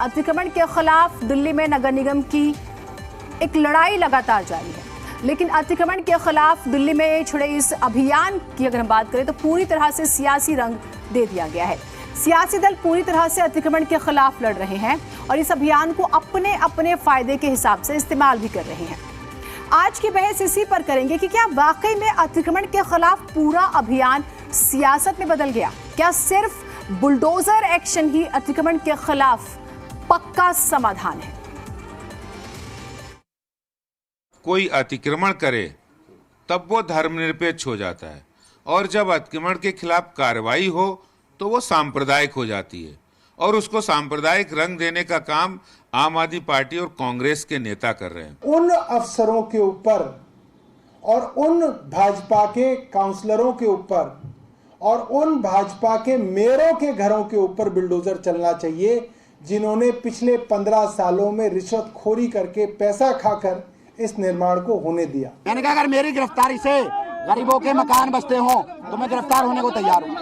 अतिक्रमण के खिलाफ दिल्ली में नगर निगम की एक लड़ाई लगातार जारी है, लेकिन अतिक्रमण के खिलाफ दिल्ली में छिड़े इस अभियान की अगर हम बात करें तो पूरी तरह से सियासी रंग दे दिया गया है। सियासी दल पूरी तरह से अतिक्रमण के खिलाफ लड़ रहे हैं और इस अभियान को अपने अपने फायदे के हिसाब से इस्तेमाल भी कर रहे हैं। आज की बहस इसी पर करेंगे कि क्या वाकई में अतिक्रमण के खिलाफ पूरा अभियान सियासत में बदल गया? क्या सिर्फ बुलडोजर एक्शन ही अतिक्रमण के खिलाफ पक्का समाधान है? कोई अतिक्रमण करे तब वो धर्मनिरपेक्ष हो जाता है और जब अतिक्रमण के खिलाफ कार्रवाई हो तो वो सांप्रदायिक हो जाती है और उसको सांप्रदायिक रंग देने का काम आम आदमी पार्टी और कांग्रेस के नेता कर रहे हैं। उन अफसरों के ऊपर और उन भाजपा के काउंसलरों के ऊपर और उन भाजपा के मेयरों के घरों के ऊपर बुलडोजर चलना चाहिए, जिन्होंने पिछले 15 सालों में रिश्वतखोरी करके पैसा खाकर इस निर्माण को होने दिया। मैंने कहा अगर मेरी गिरफ्तारी से गरीबों के मकान बचते हों तो मैं गिरफ्तार होने को तैयार हूँ।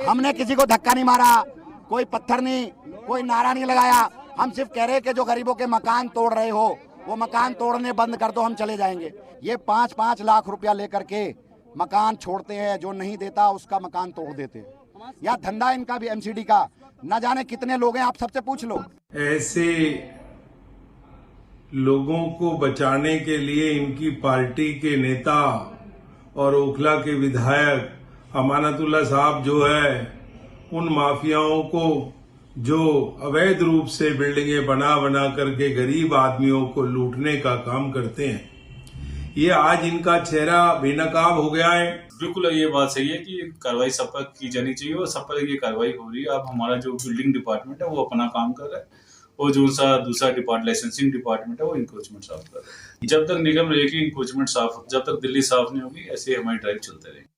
हमने किसी को धक्का नहीं मारा, कोई पत्थर नहीं, कोई नारा नहीं लगाया। हम सिर्फ कह रहे हैं कि जो गरीबों के मकान तोड़ रहे हो वो मकान तोड़ने बंद कर दो, हम चले जाएंगे। ये 5-5 लाख रुपया लेकर के मकान छोड़ते हैं, जो नहीं देता उसका मकान तोड़ देते हैं। या धंधा इनका भी एमसीडी का, न जाने कितने लोग हैं, आप सबसे पूछ लो। ऐसे लोगों को बचाने के लिए इनकी पार्टी के नेता और ओखला के विधायक अमानतुल्लाह साहब जो है उन माफियाओं को जो अवैध रूप से बिल्डिंगें बना करके गरीब आदमियों को लूटने का काम करते हैं, ये आज इनका चेहरा बेनकाब हो गया है। बिल्कुल ये बात सही है कि कार्रवाई सब पर की जानी चाहिए और सब पर ये कार्रवाई हो रही है। अब हमारा जो बिल्डिंग डिपार्टमेंट है वो अपना काम कर रहा है और जो सा दूसरा डिपार्टमेंट लाइसेंसिंग डिपार्टमेंट है वो इंक्रोचमेंट साफ कर रहा है। जब तक निगम रहेगी इंक्रोचमेंट साफ, जब तक दिल्ली साफ नहीं होगी, ऐसे हमारी ड्राइव चलते रहेगी।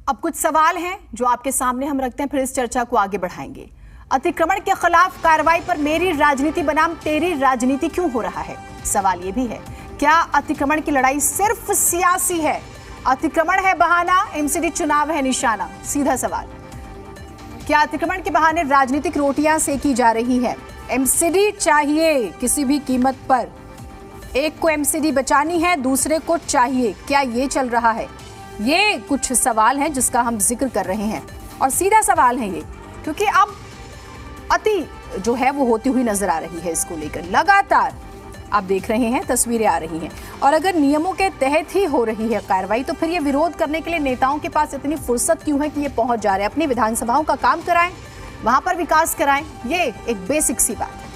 अब कुछ सवाल हैं जो आपके सामने हम रखते हैं, फिर इस चर्चा को आगे बढ़ाएंगे। अतिक्रमण के खिलाफ कार्रवाई पर मेरी राजनीति बनाम तेरी राजनीति क्यों हो रहा है? सवाल यह भी है, क्या अतिक्रमण की लड़ाई सिर्फ सियासी है? अतिक्रमण है बहाना, एमसीडी चुनाव है निशाना? सीधा सवाल। क्या अतिक्रमण के बहाने राजनीतिक रोटियां सेकी जा रही है? एमसीडी चाहिए किसी भी कीमत पर, एक को एमसीडी बचानी है, दूसरे को चाहिए, क्या ये चल रहा है? ये कुछ सवाल हैं जिसका हम जिक्र कर रहे हैं और सीधा सवाल है ये, क्योंकि अब अति जो है वो होती हुई नजर आ रही है। इसको लेकर लगातार आप देख रहे हैं, तस्वीरें आ रही हैं और अगर नियमों के तहत ही हो रही है कार्रवाई तो फिर ये विरोध करने के लिए नेताओं के पास इतनी फुर्सत क्यों है कि ये पहुंच जा रहे हैं? अपनी विधानसभाओं का काम कराएं, वहां पर विकास कराएं, ये एक बेसिक सी बात है।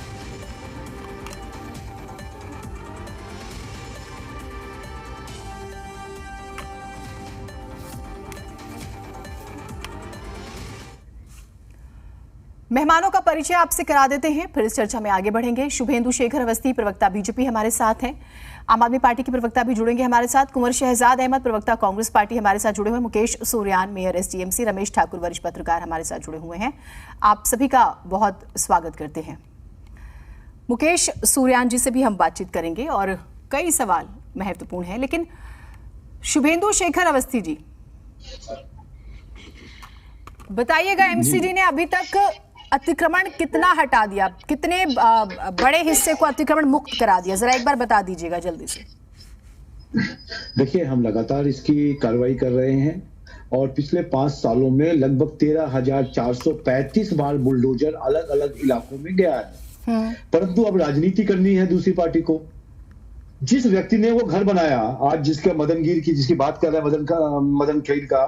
मेहमानों का परिचय आपसे करा देते हैं, फिर इस चर्चा में आगे बढ़ेंगे। शुभेंदु शेखर अवस्थी, प्रवक्ता बीजेपी हमारे साथ हैं। आम आदमी पार्टी के प्रवक्ता भी जुड़ेंगे हमारे साथ। कुंवर शहजाद अहमद, प्रवक्ता कांग्रेस पार्टी हमारे साथ जुड़े हुए हैं। Mukesh Suryan, mayor SDMC. रमेश ठाकुर, वरिष्ठ पत्रकार हमारे साथ जुड़े हुए हैं। आप सभी का बहुत स्वागत करते हैं। मुकेश सूर्यान जी से भी हम बातचीत करेंगे और कई सवाल महत्वपूर्ण हैं, लेकिन शुभेंदु शेखर अवस्थी जी बताइएगा, एमसीडी ने अभी तक अतिक्रमण कितना हटा दिया, कितने बड़े हिस्से को अतिक्रमण मुक्त करा दिया? जरा एक बार बता दीजिएगा जल्दी से। देखिए, हम लगातार इसकी कार्रवाई कर रहे हैं और पिछले 5 सालों में लगभग 13,435 बार बुलडोजर अलग अलग इलाकों में गया है। परंतु अब राजनीति करनी है दूसरी पार्टी को। जिस व्यक्ति ने वो घर बनाया, आज जिसका मदनगीर की जिसकी बात कर रहे हैं, मदन खेड़ का,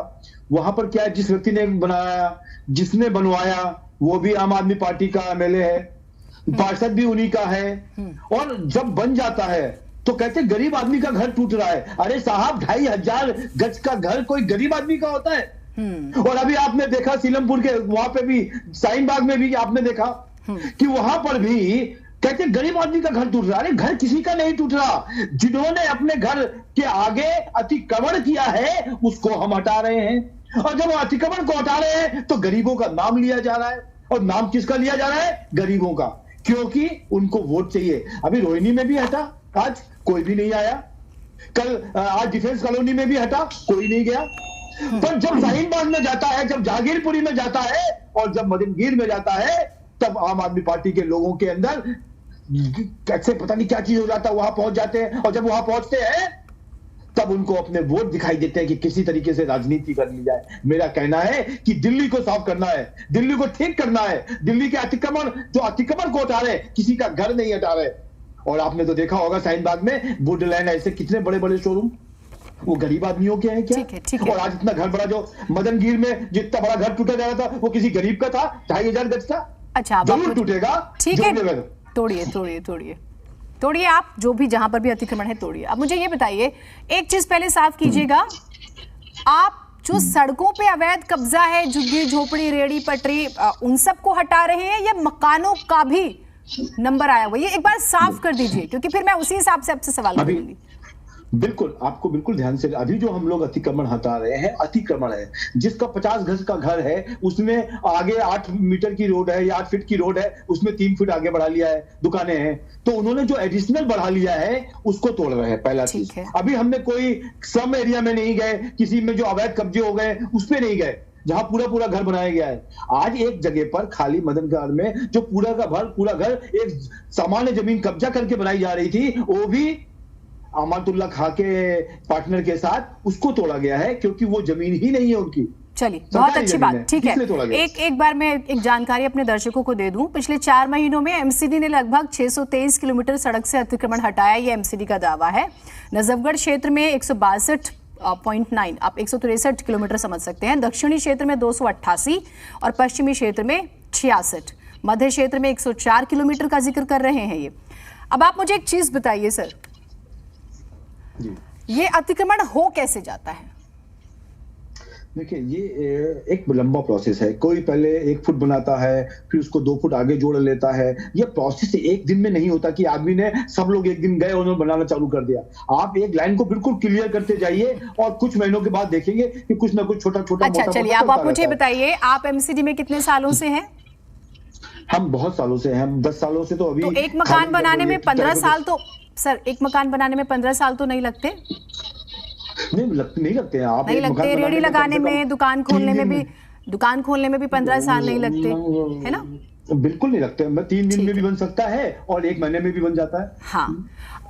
वहां पर क्या है, जिस व्यक्ति ने बनाया, जिसने बनवाया वो भी आम आदमी पार्टी का एमएलए है, पार्षद भी उन्हीं का है। और जब बन जाता है तो कहते गरीब आदमी का घर टूट रहा है। अरे साहब, 2,500 गज का घर कोई गरीब आदमी का होता है? और अभी आपने देखा सीलमपुर के वहां पे भी, शाहीन बाग में भी आपने देखा कि वहां पर भी कहते गरीब आदमी का घर टूट रहा है। अरे घर किसी का नहीं टूट रहा, जिन्होंने अपने घर के आगे अतिक्रमण किया है उसको हम हटा रहे हैं। और जब अतिक्रमण को हटा रहे हैं तो गरीबों का नाम लिया जा रहा है। और नाम किसका लिया जा रहा है? गरीबों का, क्योंकि उनको वोट चाहिए। अभी रोहिणी में भी हटा, आज कोई भी नहीं आया। कल आज डिफेंस कॉलोनी में भी हटा, कोई नहीं गया। पर जब शाहीनबाग में जाता है, जब जहांगीरपुरी में जाता है और जब मदनगीर में जाता है, तब आम आदमी पार्टी के लोगों के अंदर कैसे पता नहीं क्या चीज हो जाता है, वहां पहुंच जाते हैं। और जब वहां पहुंचते हैं तब उनको अपने वोट दिखाई देते हैं कि किसी तरीके से राजनीति कर ली जाए। मेरा कहना है कि दिल्ली को साफ करना है, दिल्ली को ठीक करना है। दिल्ली के अतिक्रमण को हटा रहे, किसी का घर नहीं हटा रहे। और आपने तो देखा होगा शाहीनबाग में वुडलैंड ऐसे कितने बड़े बड़े शोरूम, वो गरीब आदमियों के हैं क्या? ठीक है। और आज इतना घर बड़ा, जो मदनगीर में जितना बड़ा घर टूटा जा रहा था वो किसी गरीब का था, 2500 गज का। अच्छा, जरूर टूटेगा। ठीक है, तोड़िए आप, जो भी जहां पर भी अतिक्रमण है तोड़िए। अब मुझे ये बताइए, एक चीज पहले साफ कीजिएगा, आप जो सड़कों पे अवैध कब्जा है, झुग्गी झोपड़ी रेड़ी पटरी, उन सबको हटा रहे हैं या मकानों का भी नंबर आया हुआ? ये एक बार साफ कर दीजिए, क्योंकि फिर मैं उसी हिसाब से आपसे सवाल करूंगी। बिल्कुल, आपको बिल्कुल ध्यान से, अभी जो हम लोग अतिक्रमण हटा रहे हैं, अतिक्रमण है जिसका 50 गज का घर है, उसमें आगे 8 मीटर की रोड है या 8 फीट की रोड है, उसमें 3 फीट आगे बढ़ा लिया है, दुकानें हैं, तो उन्होंने जो एडिशनल बढ़ा लिया है उसको तोड़ रहे हैं। पहला चीज, अभी हमने कोई स्लम एरिया में नहीं गए, किसी में जो अवैध कब्जे हो गए उस पर नहीं गए, जहां पूरा घर बनाया गया है। आज एक जगह पर खाली मदनगार में जो पूरा घर एक सामान्य जमीन कब्जा करके बनाई जा रही थी, वो भी अमातुल्लाह खां के पार्टनर के साथ उसको तोड़ा गया है, क्योंकि वो जमीन ही नहीं है उनकी। चलिए, बहुत अच्छी बात, ठीक है। एक बार मैं एक जानकारी अपने दर्शकों को दे दूं। पिछले 4 महीनों में एमसीडी ने लगभग 623 किलोमीटर सड़क से अतिक्रमण हटाया, ये एमसीडी का दावा है। नजफगढ़ क्षेत्र में 162.9, आप 163 किलोमीटर समझ सकते हैं। दक्षिणी क्षेत्र में 288 और पश्चिमी क्षेत्र में 66, मध्य क्षेत्र में 104 किलोमीटर का जिक्र कर रहे हैं ये। अब आप मुझे एक चीज बताइए सर, ये अतिक्रमण हो कैसे जाता है? देखिए, ये एक लंबा प्रोसेस है। कोई पहले 1 फुट बनाता है, फिर उसको 2 फुट आगे जोड़ लेता है। ये प्रोसेस एक दिन में नहीं होता कि आदमी ने, सब लोग एक दिन गए उन्होंने बनाना चालू कर दिया। आप एक लाइन को बिल्कुल क्लियर करते जाइए और कुछ महीनों के बाद देखेंगे कि कुछ ना कुछ छोटा। अच्छा, चलिए, आप मुझे बताइए, आप एमसीडी में कितने सालों से हैं? हम बहुत सालों से हैं, हम 10 सालों से। तो अभी तो एक मकान बनाने में 15 साल तो सर, एक मकान बनाने में 15 साल तो नहीं लगते? नहीं लगते हैं आप, नहीं लगते। रेडी लगाने में, दुकान खोलने में भी 15 साल नहीं लगते, है ना? बिल्कुल नहीं लगते। 3 दिन में भी बन सकता है और 1 महीने में भी बन जाता है। हाँ,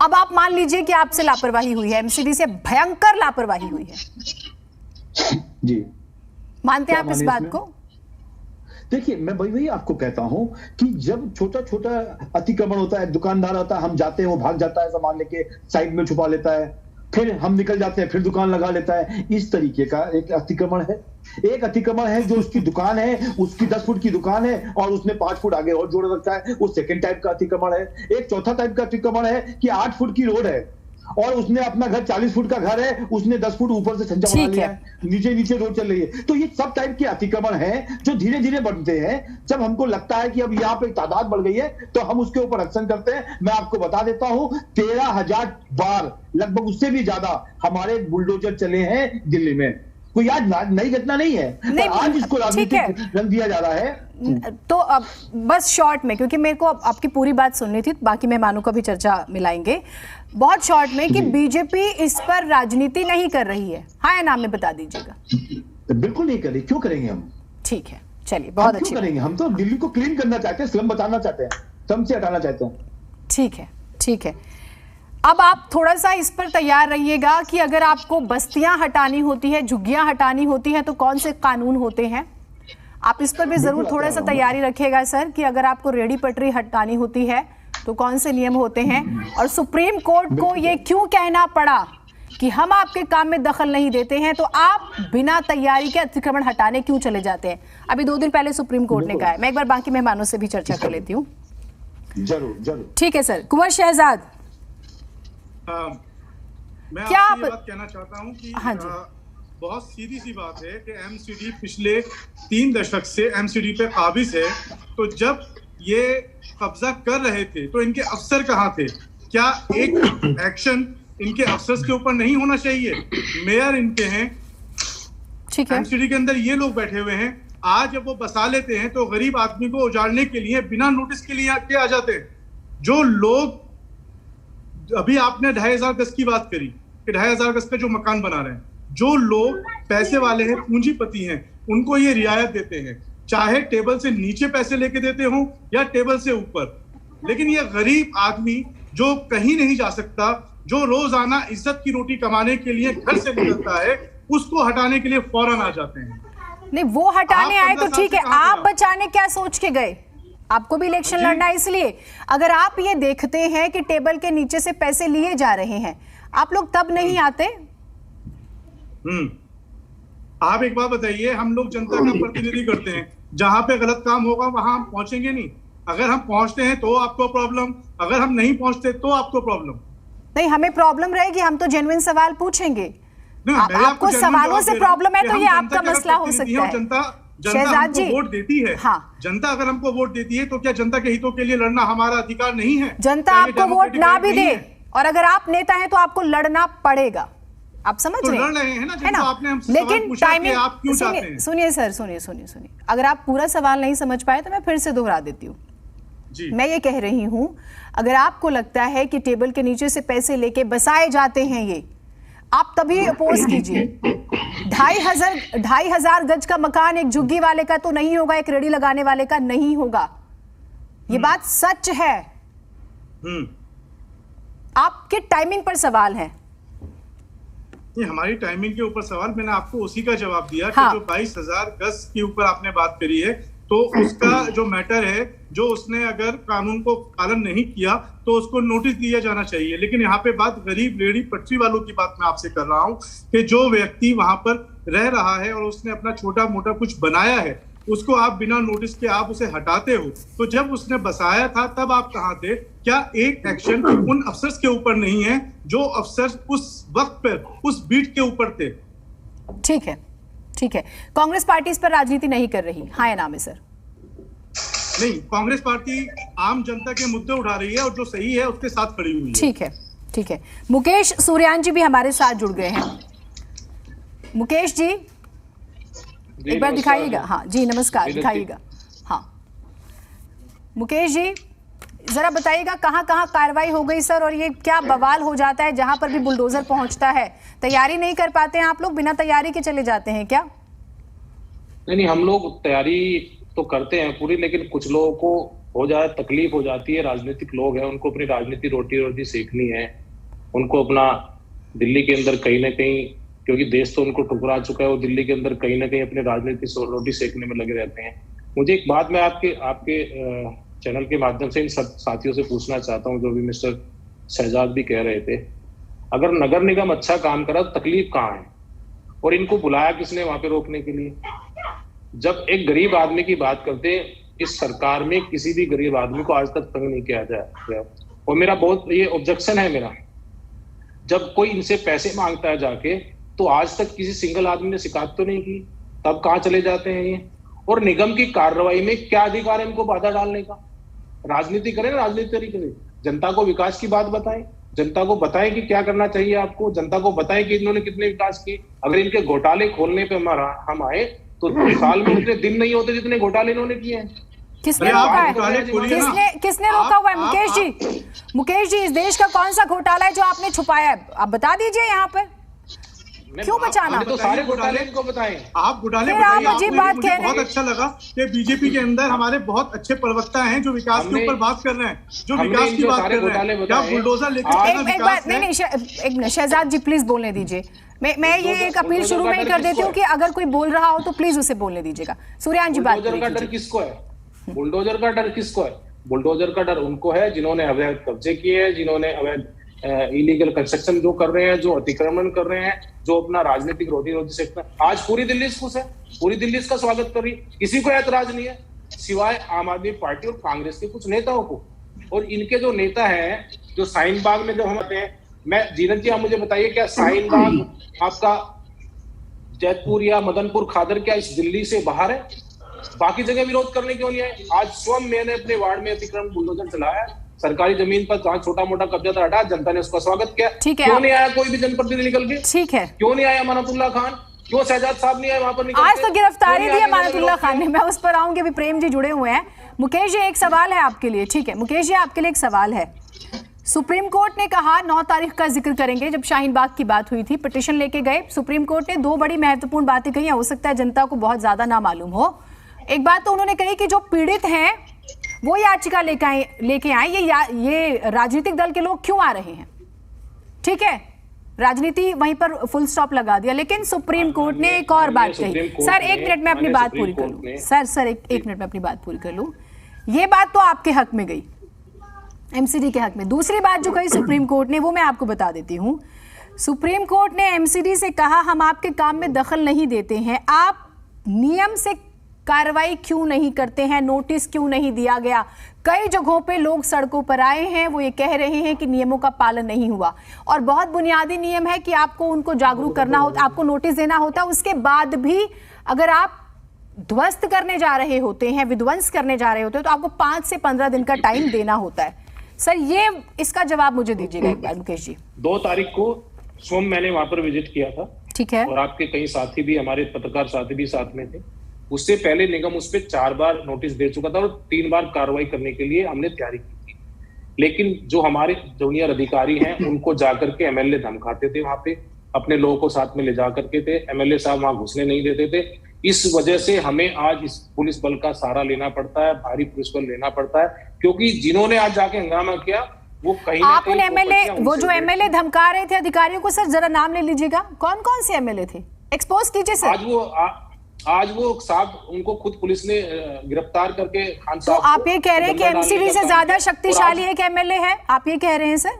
अब आप मान लीजिए कि आपसे लापरवाही हुई है, एमसीडी से भयंकर लापरवाही हुई है जी, मानते हैं आप इस बात को? देखिए, मैं वही आपको कहता हूं कि जब छोटा अतिक्रमण होता है, दुकानदार आता है, हम जाते हैं, वो भाग जाता है, सामान लेके साइड में छुपा लेता है, फिर हम निकल जाते हैं, फिर दुकान लगा लेता है। इस तरीके का एक अतिक्रमण है। एक अतिक्रमण है जो उसकी दुकान है, उसकी 10 फुट की दुकान है और उसने 5 फुट आगे और जोड़ रखा है, वो सेकंड टाइप का अतिक्रमण है। एक चौथा टाइप का अतिक्रमण है कि 8 फुट की रोड है और उसने अपना घर 40 फुट का घर है, उसने 10 फुट ऊपर से छज्जा बना लिया है, नीचे रोड चल रही है। तो ये सब टाइप के अतिक्रमण हैं जो धीरे धीरे बढ़ते हैं। जब हमको लगता है कि अब यहाँ पे तादाद बढ़ गई है तो हम उसके ऊपर एक्शन करते हैं। मैं आपको बता देता हूँ, 13,000 बार, लगभग उससे भी ज्यादा हमारे बुलडोजर चले हैं दिल्ली में। कोई आज नई घटना नहीं है, नहीं, आज इसको राजनीतिक रंग दिया जा रहा है। तो अब बस शॉर्ट में, क्योंकि मेरे को आपकी पूरी बात सुननी थी, बाकी मेहमानों का भी चर्चा मिलाएंगे, बहुत शॉर्ट में, कि बीजेपी इस पर राजनीति नहीं कर रही है, हाँ या ना में बता दीजिएगा। बिल्कुल नहीं कर रही, क्यों करेंगे हम? ठीक है, चलिए, बहुत अच्छी करेंगे। हम तो दिल्ली को क्लीन करना चाहते हैं, स्लम बचाना चाहते हैं, स्लम से हटाना चाहते हैं। ठीक है। अब आप थोड़ा सा इस पर तैयार रहिएगा कि अगर आपको बस्तियां हटानी होती है, झुग्गियां हटानी होती है, तो कौन से कानून होते हैं। आप इस पर भी जरूर थोड़ा सा तैयारी रखिएगा सर, कि अगर आपको रेडी पटरी हटानी होती है तो कौन से नियम होते हैं। और सुप्रीम कोर्ट को ये क्यों कहना पड़ा कि हम आपके काम में दखल नहीं देते हैं, तो आप बिना तैयारी के अतिक्रमण हटाने क्यों चले जाते हैं। अभी 2 दिन पहले सुप्रीम कोर्ट ने कहा है। मैं एक बार बाकी मेहमानों से भी चर्चा कर लेती हूँ। जरूर। ठीक है सर। कुंवर शहजाद, मैं क्या आपसे ये बात कहना चाहता हूं कि हाँ जी, बहुत सीधी सी बात है कि एमसीडी पिछले 3 दशक से एमसीडी पे काबिज है। तो जब ये कब्जा कर रहे थे तो इनके अफसर कहाँ थे? क्या एक एक्शन इनके अफसर्स के ऊपर नहीं होना चाहिए? मेयर इनके हैं, ठीक है, एमसीडी के अंदर ये लोग बैठे हुए हैं। आज जब वो बसा लेते हैं तो गरीब आदमी को उजाड़ने के लिए बिना नोटिस के लिए आ जाते हैं। जो लोग, अभी आपने 2500 गज की बात करी कि 2500 गज का जो मकान बना रहे हैं, जो लोग पैसे वाले हैं, पूंजीपति हैं, उनको ये रियायत देते हैं, चाहे टेबल से नीचे पैसे लेके देते हो या टेबल से ऊपर। लेकिन ये गरीब आदमी जो कहीं नहीं जा सकता, जो रोजाना इज्जत की रोटी कमाने के लिए घर से निकलता है, उसको हटाने के लिए फौरन आ जाते हैं। नहीं, वो हटाने आए तो ठीक है, आप बचाने क्या सोच के गए? आपको भी इलेक्शन लड़ना है, इसलिए अगर आप ये देखते हैं कि टेबल के नीचे से पैसे लिए जा रहे हैं, आप लोग तब नहीं आते? आप एक बात बताइए, हम लोग जनता का प्रतिनिधि करते हैं, जहां पे गलत काम होगा वहां हम पहुंचेंगे नहीं। अगर हम पहुंचते हैं तो आपको प्रॉब्लम, अगर हम नहीं पहुंचते तो आपको प्रॉब्लम। नहीं, हमें प्रॉब्लम रहेगी, हम तो जेन्युइन सवाल पूछेंगे। आपको सवालों से प्रॉब्लम है तो ये आपका मसला हो सकता है। जनता हमको वोट देती है। हाँ। जनता अगर हमको वोट देती है तो क्या जनता के हितों के लिए लड़ना हमारा अधिकार नहीं है? जनता आपको वोट ना भी दे और अगर आप नेता हैं तो आपको लड़ना पड़ेगा, आप समझ रहे हैं ना? लेकिन टाइमिंग, सुनिए सर, सुनिए, अगर आप पूरा सवाल नहीं समझ पाए तो मैं फिर से दोहरा देती हूँ। मैं ये कह रही हूं, अगर आपको लगता है कि टेबल के नीचे से पैसे लेके बसाए जाते हैं ये, आप तभी अपोज कीजिए। 2,500 गज का मकान एक झुग्गी वाले का तो नहीं होगा, एक रेडी लगाने वाले का नहीं होगा, ये बात सच है। आपके टाइमिंग पर सवाल है। ये हमारी टाइमिंग के ऊपर सवाल, मैंने आपको उसी का जवाब दिया। हाँ। कि जो 22,000 गज के ऊपर आपने बात करी है, तो उसका जो मैटर है, जो उसने अगर कानून को पालन नहीं किया तो उसको नोटिस दिया जाना चाहिए। लेकिन यहाँ पे बात गरीब रेहड़ी पटरी वालों की बात मैं आपसे कर रहा हूँ कि जो व्यक्ति वहां पर रह रहा है और उसने अपना छोटा मोटा कुछ बनाया है, उसको आप बिना नोटिस के आप उसे हटाते हो। तो जब उसने बसाया था तब आप कहाँ थे? क्या एक एक्शन उन अफसर्स के ऊपर नहीं है जो अफसर उस वक्त पर उस बीट के ऊपर थे? ठीक है, ठीक है। कांग्रेस पार्टी इस पर राजनीति नहीं कर रही, हाँ या ना में सर? नहीं, कांग्रेस पार्टी आम जनता के मुद्दे उठा रही है और जो सही है उसके साथ खड़ी हुई है। ठीक है, ठीक है। मुकेश सूर्यान जी भी हमारे साथ जुड़ गए हैं। मुकेश जी एक बार दिखाइएगा। हाँ जी, नमस्कार, दिखाइएगा। हाँ मुकेश जी, जरा बताइएगा कहाँ कहाँ कार्रवाई हो गई सर, और ये क्या बवाल हो जाता है जहां पर भी बुलडोजर पहुंचता है? तैयारी नहीं कर पाते हैं आप लोग? बिना तैयारी के चले जाते हैं क्या? नहीं, हम लोग तैयारी तो करते हैं पूरी, लेकिन कुछ लोगों को हो जाए, तकलीफ हो जाती है। राजनीतिक लोग हैं, उनको अपनी राजनीति रोटी सेकनी है, उनको अपना दिल्ली के अंदर कहीं ना कहीं, क्योंकि देश तो उनको ठुकरा चुका है, वो दिल्ली के अंदर कहीं ना कहीं अपनी राजनीति रोटी सेकने में लगे रहते हैं। मुझे एक बात मैं आपके चैनल के माध्यम से इन सब साथियों से पूछना चाहता हूँ, जो भी मिस्टर शहजाद भी कह रहे थे, अगर नगर निगम अच्छा काम करा तो तकलीफ कहाँ है? और इनको बुलाया किसने वहां पे रोकने के लिए? जब एक गरीब आदमी की बात करते, इस सरकार में किसी भी गरीब आदमी को आज तक तंग नहीं किया जाए। और मेरा बहुत ये ऑब्जेक्शन है मेरा, जब कोई इनसे पैसे मांगता है जाके, तो आज तक किसी सिंगल आदमी ने शिकायत तो नहीं की, तब कहाँ चले जाते हैं ये? और निगम की कार्रवाई में क्या अधिकार है इनको बाधा डालने का? राजनीति करें, राजनीति करें, जनता को विकास की बात बताएं, जनता को बताएं कि क्या करना चाहिए आपको, जनता को बताएं कि इन्होंने कितने विकास किए। अगर इनके घोटाले खोलने पे हम आए तो साल में उतने दिन नहीं होते जितने घोटाले इन्होंने किए हैं। किसने रोका है? किसने रोका हुआ है? मुकेश जी, इस देश का कौन सा घोटाला है जो आपने छुपाया है? आप बता दीजिए यहाँ पे, क्यों बचाना? तो सारे घोटाले इनको बताएं। आप घोटाले बताइए। मुझे बहुत अच्छा लगा कि बीजेपी के अंदर हमारे बहुत अच्छे प्रवक्ता हैं जो विकास के ऊपर बात कर रहे हैं, जो विकास की बात कर रहे हैं। क्या बुलडोजर लेकर एक बार नहीं, शहजाद जी प्लीज बोलने दीजिए। मैं ये एक अपील शुरू में ही कर देती हूँ कि अगर कोई बोल रहा हो तो प्लीज उसे बोलने दीजिएगा। सूर्यान जी, बात बुलडोजर का डर किसको है? बुलडोजर का डर किसको है? बुलडोजर का डर उनको है जिन्होंने अवैध कब्जे किए हैं, जिन्होंने अवैध इलीगल कंस्ट्रक्शन जो कर रहे हैं, जो अतिक्रमण कर रहे हैं, जो अपना राजनीतिक रोटी सेकते। आज पूरी दिल्ली खुश है, पूरी दिल्ली इसका स्वागत कर रही, किसी को ऐतराज नहीं है सिवाय आम आदमी पार्टी और कांग्रेस के कुछ नेताओं को। और इनके जो नेता हैं, जो शाहीन बाग में जो हम आते हैं, मैं जीनत जी आप मुझे बताइए, क्या शाहीन बाग आपका जैतपुर या मदनपुर खादर क्या इस दिल्ली से बाहर है? बाकी जगह विरोध करने क्यों नहीं आए? आज स्वयं मैंने अपने वार्ड में अतिक्रमण बुलडोजर चलाया, सरकारी जमीन पर जहाँ छोटा मोटा कब्जा था हटा, जनता ने उसका स्वागत किया। क्यों नहीं आया कोई भी जनप्रतिनिधि निकल के? ठीक है, क्यों नहीं आया अमानतुल्लाह खान? क्यों शहजाद साहब नहीं आए वहां पर? आज तो गिरफ्तारी दी अमानतुल्लाह खान ने, मैं उस पर आऊंगी। अभी प्रेम जी जुड़े हुए हैं। मुकेश जी, एक सवाल है आपके लिए। ठीक है मुकेश जी, आपके लिए एक सवाल है। सुप्रीम कोर्ट ने कहा 9 तारीख का जिक्र करेंगे। जब शाहीन बाग की बात हुई थी, पिटीशन लेके गए सुप्रीम कोर्ट ने, 2 बड़ी महत्वपूर्ण बातें कही। हो सकता है जनता को बहुत ज्यादा ना मालूम हो। एक बात तो उन्होंने कही कि जो पीड़ित हैं वो याचिका लेके आए, ये राजनीतिक दल के लोग क्यों आ रहे हैं। ठीक है, राजनीति वहीं पर फुल स्टॉप लगा दिया। लेकिन सुप्रीम कोर्ट ने एक और बात कही। सर 1 मिनट में अपनी बात पूरी कर लूं। सर एक मिनट में अपनी बात पूरी कर लूं। ये बात तो आपके हक में गई, एमसीडी के हक में। दूसरी बात जो कही सुप्रीम कोर्ट ने, वो मैं आपको बता देती हूं। सुप्रीम कोर्ट ने एमसीडी से कहा हम आपके काम में दखल नहीं देते हैं, आप नियम से कार्रवाई क्यों नहीं करते हैं, नोटिस क्यों नहीं दिया गया। कई जगहों पे लोग सड़कों पर आए हैं, वो ये कह रहे हैं कि नियमों का पालन नहीं हुआ। और बहुत बुनियादी नियम है कि आपको उनको जागरूक करना होता, आपको नोटिस देना होता। उसके बाद भी अगर आप ध्वस्त करने जा रहे होते हैं, विध्वंस करने जा रहे होते हैं, तो आपको 5 से 15 दिन का टाइम देना होता है। सर ये इसका जवाब मुझे दीजिएगा एक बार मुकेश जी। 2 तारीख को सोम मैंने वहां पर विजिट किया था। ठीक है। और आपके कई साथी भी, हमारे पत्रकार साथी भी साथ में थे। उससे पहले निगम उस पर 4 बार नोटिस दे चुका था और 3 बार कार्रवाई करने के लिए हमने तैयारी की थी। लेकिन जो हमारे जूनियर अधिकारी हैं उनको जाकर के एमएलए धमकाते थे, वहां पे अपने लोगों को साथ में ले जा करके थे। एमएलए साहब वहां घुसने नहीं देते थे। इस वजह से हमें आज इस पुलिस बल का सहारा लेना पड़ता है, भारी पुलिस बल लेना पड़ता है, क्योंकि जिन्होंने आज जाके हंगामा किया वो कहीं ना आप उन एमएलए, वो जो एमएलए धमका रहे थे अधिकारियों को, सर जरा नाम ले लीजिएगा, कौन कौन से एमएलए थे, एक्सपोज कीजिए सर। आज वो साहब उनको खुद पुलिस ने गिरफ्तार करके खान साहब। तो आप ये कह रहे हैं कि एमसीडी से ज्यादा शक्तिशाली एक एमएलए है, आप ये कह रहे हैं सर?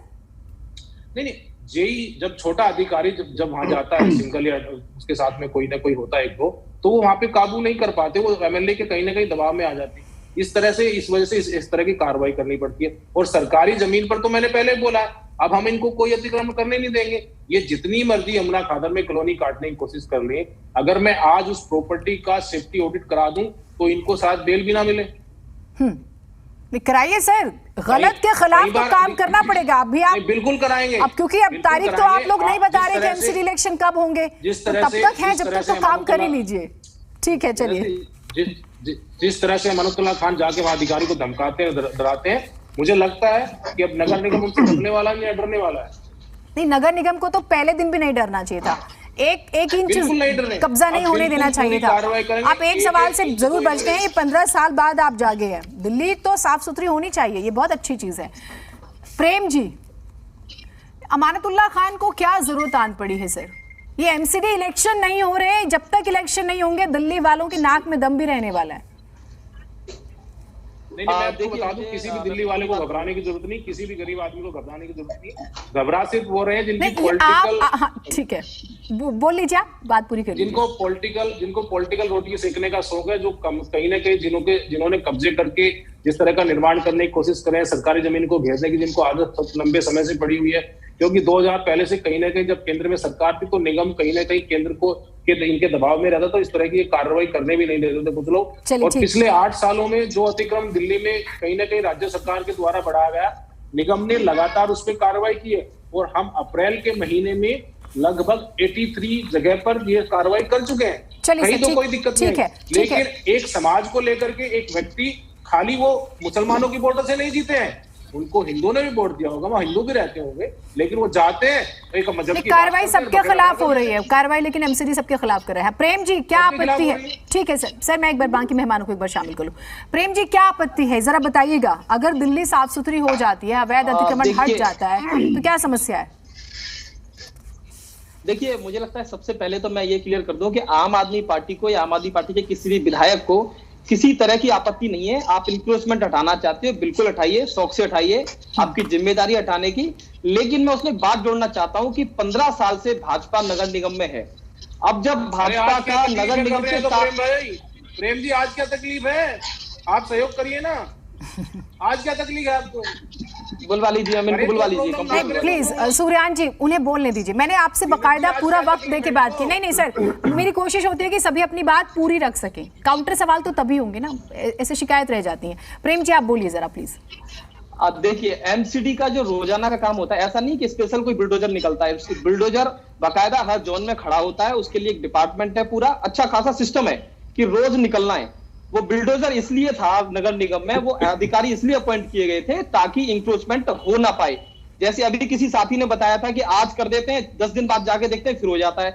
नहीं, जेई जब छोटा अधिकारी जब वहां जाता है सिंगल या उसके साथ में कोई ना कोई होता है 1-2, तो वो वहां पे काबू नहीं कर पाते, वो एमएलए के कहीं ना कहीं दबाव में आ जाते हैं। इस तरह से, इस वजह से इस तरह की कार्रवाई करनी पड़ती है। और सरकारी जमीन पर तो मैंने पहले बोला, अब हम इनको कोई अतिक्रमण करने नहीं देंगे। ये जितनी मर्जी यमुना खादर में कॉलोनी काटने की कोशिश कर ले, अगर मैं आज उस प्रॉपर्टी का सेफ्टी ऑडिट करा दूं तो इनको शायद बेल भी ना मिले। कराइए सर, गलत के खिलाफ तो काम करना पड़ेगा। अभी आप बिल्कुल कराएंगे, अब क्योंकि अब तारीख तो आप लोग नहीं बता रहे कि एमसीडी इलेक्शन कब होंगे, तो तब तक है, जब तक तो काम कर ही लीजिए। ठीक है, चलिए। जिस तरह से अमानतुल्लाह खान जाके वहां अधिकारी को धमकाते हैं, डराते हैं, मुझे लगता है कि अब नगर निगम उनसे डरने वाला है या डरने वाला है। नहीं, नगर निगम को तो पहले दिन भी नहीं डरना चाहिए था, एक इंच कब्जा नहीं होने देना चाहिए था। आप एक सवाल से जरूर बचते हैं, ये 15 साल बाद आप जागे हैं। दिल्ली तो साफ सुथरी होनी चाहिए, ये बहुत अच्छी चीज है। प्रेम जी, अमानतुल्लाह खान को क्या जरूरत आन पड़ी है सर? ये एमसीडी इलेक्शन नहीं हो रहे, जब तक इलेक्शन नहीं होंगे दिल्ली वालों की नाक में दम भी रहने वाला है। नहीं, मैं आपको बता दूं, किसी भी दिल्ली वाले को घबराने की जरूरत नहीं, किसी भी गरीब आदमी को घबराने की जरूरत नहीं। घबरा सिर्फ वो रहे जिनकी पॉलिटिकल, ठीक है, बोल लीजिए, आप बात पूरी करिए। जिनको पॉलिटिकल रोटी सेकने का शौक है, जो कहीं ना कहीं जिन्होंने कब्जे करके जिस तरह का निर्माण करने की कोशिश कर रहे हैं, सरकारी जमीन को घेरने की जिनको आदत लंबे समय से पड़ी हुई है, क्योंकि 2000 पहले से कहीं ना कहीं जब केंद्र में सरकार थी तो निगम कहीं ना कहीं केंद्र को इनके दबाव में रहता, तो इस तरह की कार्रवाई करने भी नहीं देते थे कुछ लोग। और पिछले 8 सालों में जो अतिक्रमण दिल्ली में कहीं ना कहीं राज्य सरकार के द्वारा बढ़ाया गया, निगम ने लगातार उस पर कार्रवाई की है। और हम अप्रैल के महीने में लगभग 83 जगह पर ये कार्रवाई कर चुके हैं, कहीं तो कोई दिक्कत नहीं है। लेकिन एक समाज को लेकर के एक व्यक्ति, खाली वो मुसलमानों की वोटों से नहीं जीते हैं, उनको हिंदुओं ने भी वोट दिया होगा, वहां हिंदू भी रहते होंगे, लेकिन वो जाते हैं एक मजहब की कार्रवाई सबके खिलाफ हो रही है, कार्रवाई लेकिन एमसीडी सबके खिलाफ कर रहा है। प्रेम जी, क्या आपत्ति है? ठीक है सर, मैं एक बार बाकी मेहमानों को एक बार शामिल करूं। प्रेम जी, क्या आपत्ति है, जरा बताइएगा। अगर दिल्ली साफ सुथरी हो जाती है, अवैध अतिक्रमण हट जाता है, तो क्या समस्या है? देखिए, मुझे लगता है सबसे पहले तो मैं ये क्लियर कर दूं कि आम आदमी पार्टी को या आम आदमी पार्टी के किसी भी विधायक को किसी तरह की आपत्ति नहीं है। आप इंक्रोचमेंट हटाना चाहते हो, बिल्कुल हटाइए, शौक से हटाइए, आपकी जिम्मेदारी हटाने की। लेकिन मैं उसमें बात जोड़ना चाहता हूं कि 15 साल से भाजपा नगर निगम में है। अब जब भाजपा का नगर निगम से प्रेम जी, आज क्या तकलीफ है? आप सहयोग करिए ना, आज क्या तकलीफ है आपको? बुलवा लीजिए, बुलवा लीजिए प्लीज। सूर्यान जी, उन्हें बोलने दीजिए। मैंने आपसे बकायदा पूरा वक्त देके बात की। नहीं सर, मेरी कोशिश होती है कि सभी अपनी बात पूरी रख सकें। काउंटर सवाल तो तभी होंगे ना, ऐसे शिकायत रह जाती है। प्रेम जी, आप बोलिए जरा प्लीज। अब देखिए, एमसीडी का जो रोजाना का काम होता है, ऐसा नहीं कि स्पेशल कोई बुलडोजर निकलता है। बुलडोजर बाकायदा हर जोन में खड़ा होता है, उसके लिए एक डिपार्टमेंट है, पूरा अच्छा खासा सिस्टम है कि रोज निकलना है। वो बिल्डोजर इसलिए था नगर निगम में, वो अधिकारी इसलिए अपॉइंट किए गए थे ताकि इंक्रोचमेंट हो ना पाए। जैसे अभी किसी साथी ने बताया था कि आज कर देते हैं, 10 दिन बाद जाके देखते हैं फिर हो जाता है।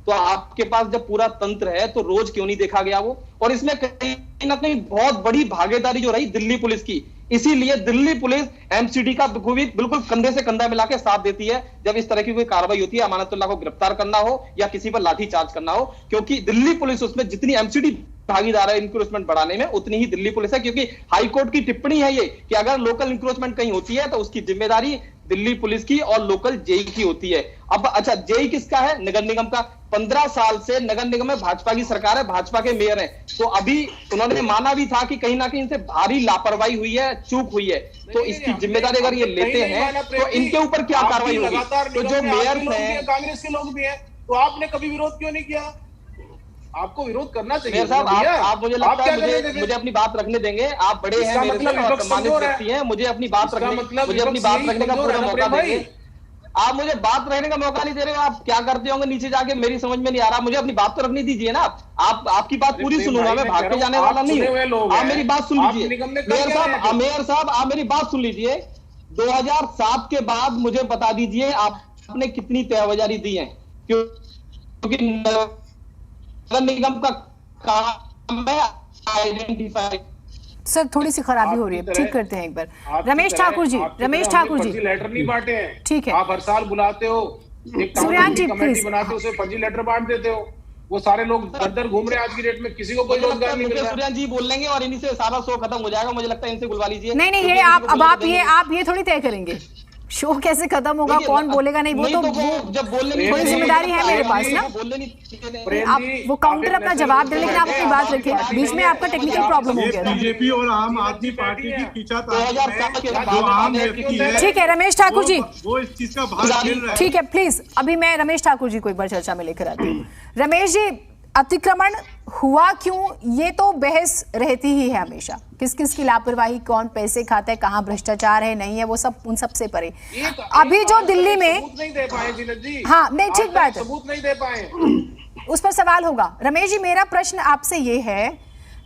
तो आपके पास जब पूरा तंत्र है तो रोज क्यों नहीं देखा गया वो? और इसमें कहीं ना कहीं बहुत बड़ी भागीदारी जो रही दिल्ली पुलिस की, इसीलिए दिल्ली पुलिस एमसीडी का बिल्कुल कंधे से कंधा मिला के साथ देती है जब इस तरह की कोई कार्रवाई होती है, अमानतुल्लाह को गिरफ्तार करना हो या किसी पर लाठीचार्ज करना हो, क्योंकि दिल्ली पुलिस उसमें जितनी एमसीडी भागीदार है इंक्रोचमेंट बढ़ाने में, उतनी ही दिल्ली पुलिस है। क्योंकि हाईकोर्ट की टिप्पणी है ये कि अगर लोकल इंक्रोचमेंट कहीं होती है तो उसकी जिम्मेदारी दिल्ली पुलिस की और लोकल जेई की होती है। अब अच्छा, जेई किसका है? नगर निगम का। 15 साल से नगर निगम में भाजपा की सरकार है, भाजपा के मेयर हैं। तो अभी उन्होंने माना भी था कि कहीं ना कहीं इनसे भारी लापरवाही हुई है, चूक हुई है, तो इसकी जिम्मेदारी अगर ये लेते हैं तो इनके ऊपर क्या कार्रवाई होगी? तो जो मेयर हैं, कांग्रेस के लोग भी हैं, तो आपने कभी विरोध क्यों नहीं किया? आपको विरोध करना चाहिए साहब। आप मुझे लगता है मुझे अपनी बात रखने देंगे। आप बड़े हैं, सम्मानित व्यक्ति हैं, मुझे अपनी बात रखने का पूरा मौका देंगे। आप मुझे बात रखने का मौका नहीं दे रहे हो। आप क्या करते होंगे नीचे जाके मेरी समझ में नहीं आ रहा। मुझे अपनी बात तो रखनी दीजिए ना। आप आपकी बात पूरी सुनूंगा, मैं भाग के जाने वाला नहीं हूँ। आप मेरी बात सुन लीजिए मेयर साहब, आप मेरी बात सुन लीजिए। 2007 के बाद मुझे बता दीजिए आपने कितनी तहवजारी दी है, क्योंकि नगर निगम का काम है आइडेंटिफाई। सर थोड़ी सी खराबी हो रही है, ठीक करते हैं एक बार। रमेश ठाकुर जी, लेटर नहीं बांटे हैं, ठीक है। आप हर साल बुलाते हो, एक कमेटी बनाते हो, उसे फर्जी लेटर बांट देते हो। वो सारे लोग दर घूम रहे हैं आज की डेट में, किसी को कोई रोजगार नहीं मिल रहा। सूर्यान जी बोल लेंगे और इन्हीं से सारा शो खत्म हो जाएगा। मुझे लगता है इनसे बुलवा लीजिए। नहीं, ये आप ये थोड़ी तय करेंगे शो कैसे खत्म होगा, कौन बोलेगा नहीं, वो तो जब बोलने थोड़ी जिम्मेदारी है मेरे पास ना। आप वो काउंटर अपना जवाब दे, लेकिन आप अपनी बात रखिए। बीच में आपका टेक्निकल प्रॉब्लम हो गया। बीजेपी और आम आदमी पार्टी की ठीक है रमेश ठाकुर जी, वो इस चीज का भाग खेल रहा है। ठीक है, प्लीज अभी मैं रमेश ठाकुर जी को एक बार चर्चा में लेकर आती हूँ। रमेश जी, अतिक्रमण हुआ क्यों, ये तो बहस रहती ही है हमेशा। किस किस की लापरवाही, कौन पैसे खाता है, कहाँ भ्रष्टाचार है नहीं है, वो सब उन सब से परे। अभी जो दिल्ली में नहीं दे पाए जी, हाँ नहीं ठीक बात है, सबूत नहीं दे पाए, उस पर सवाल होगा। रमेश जी, मेरा प्रश्न आपसे ये है,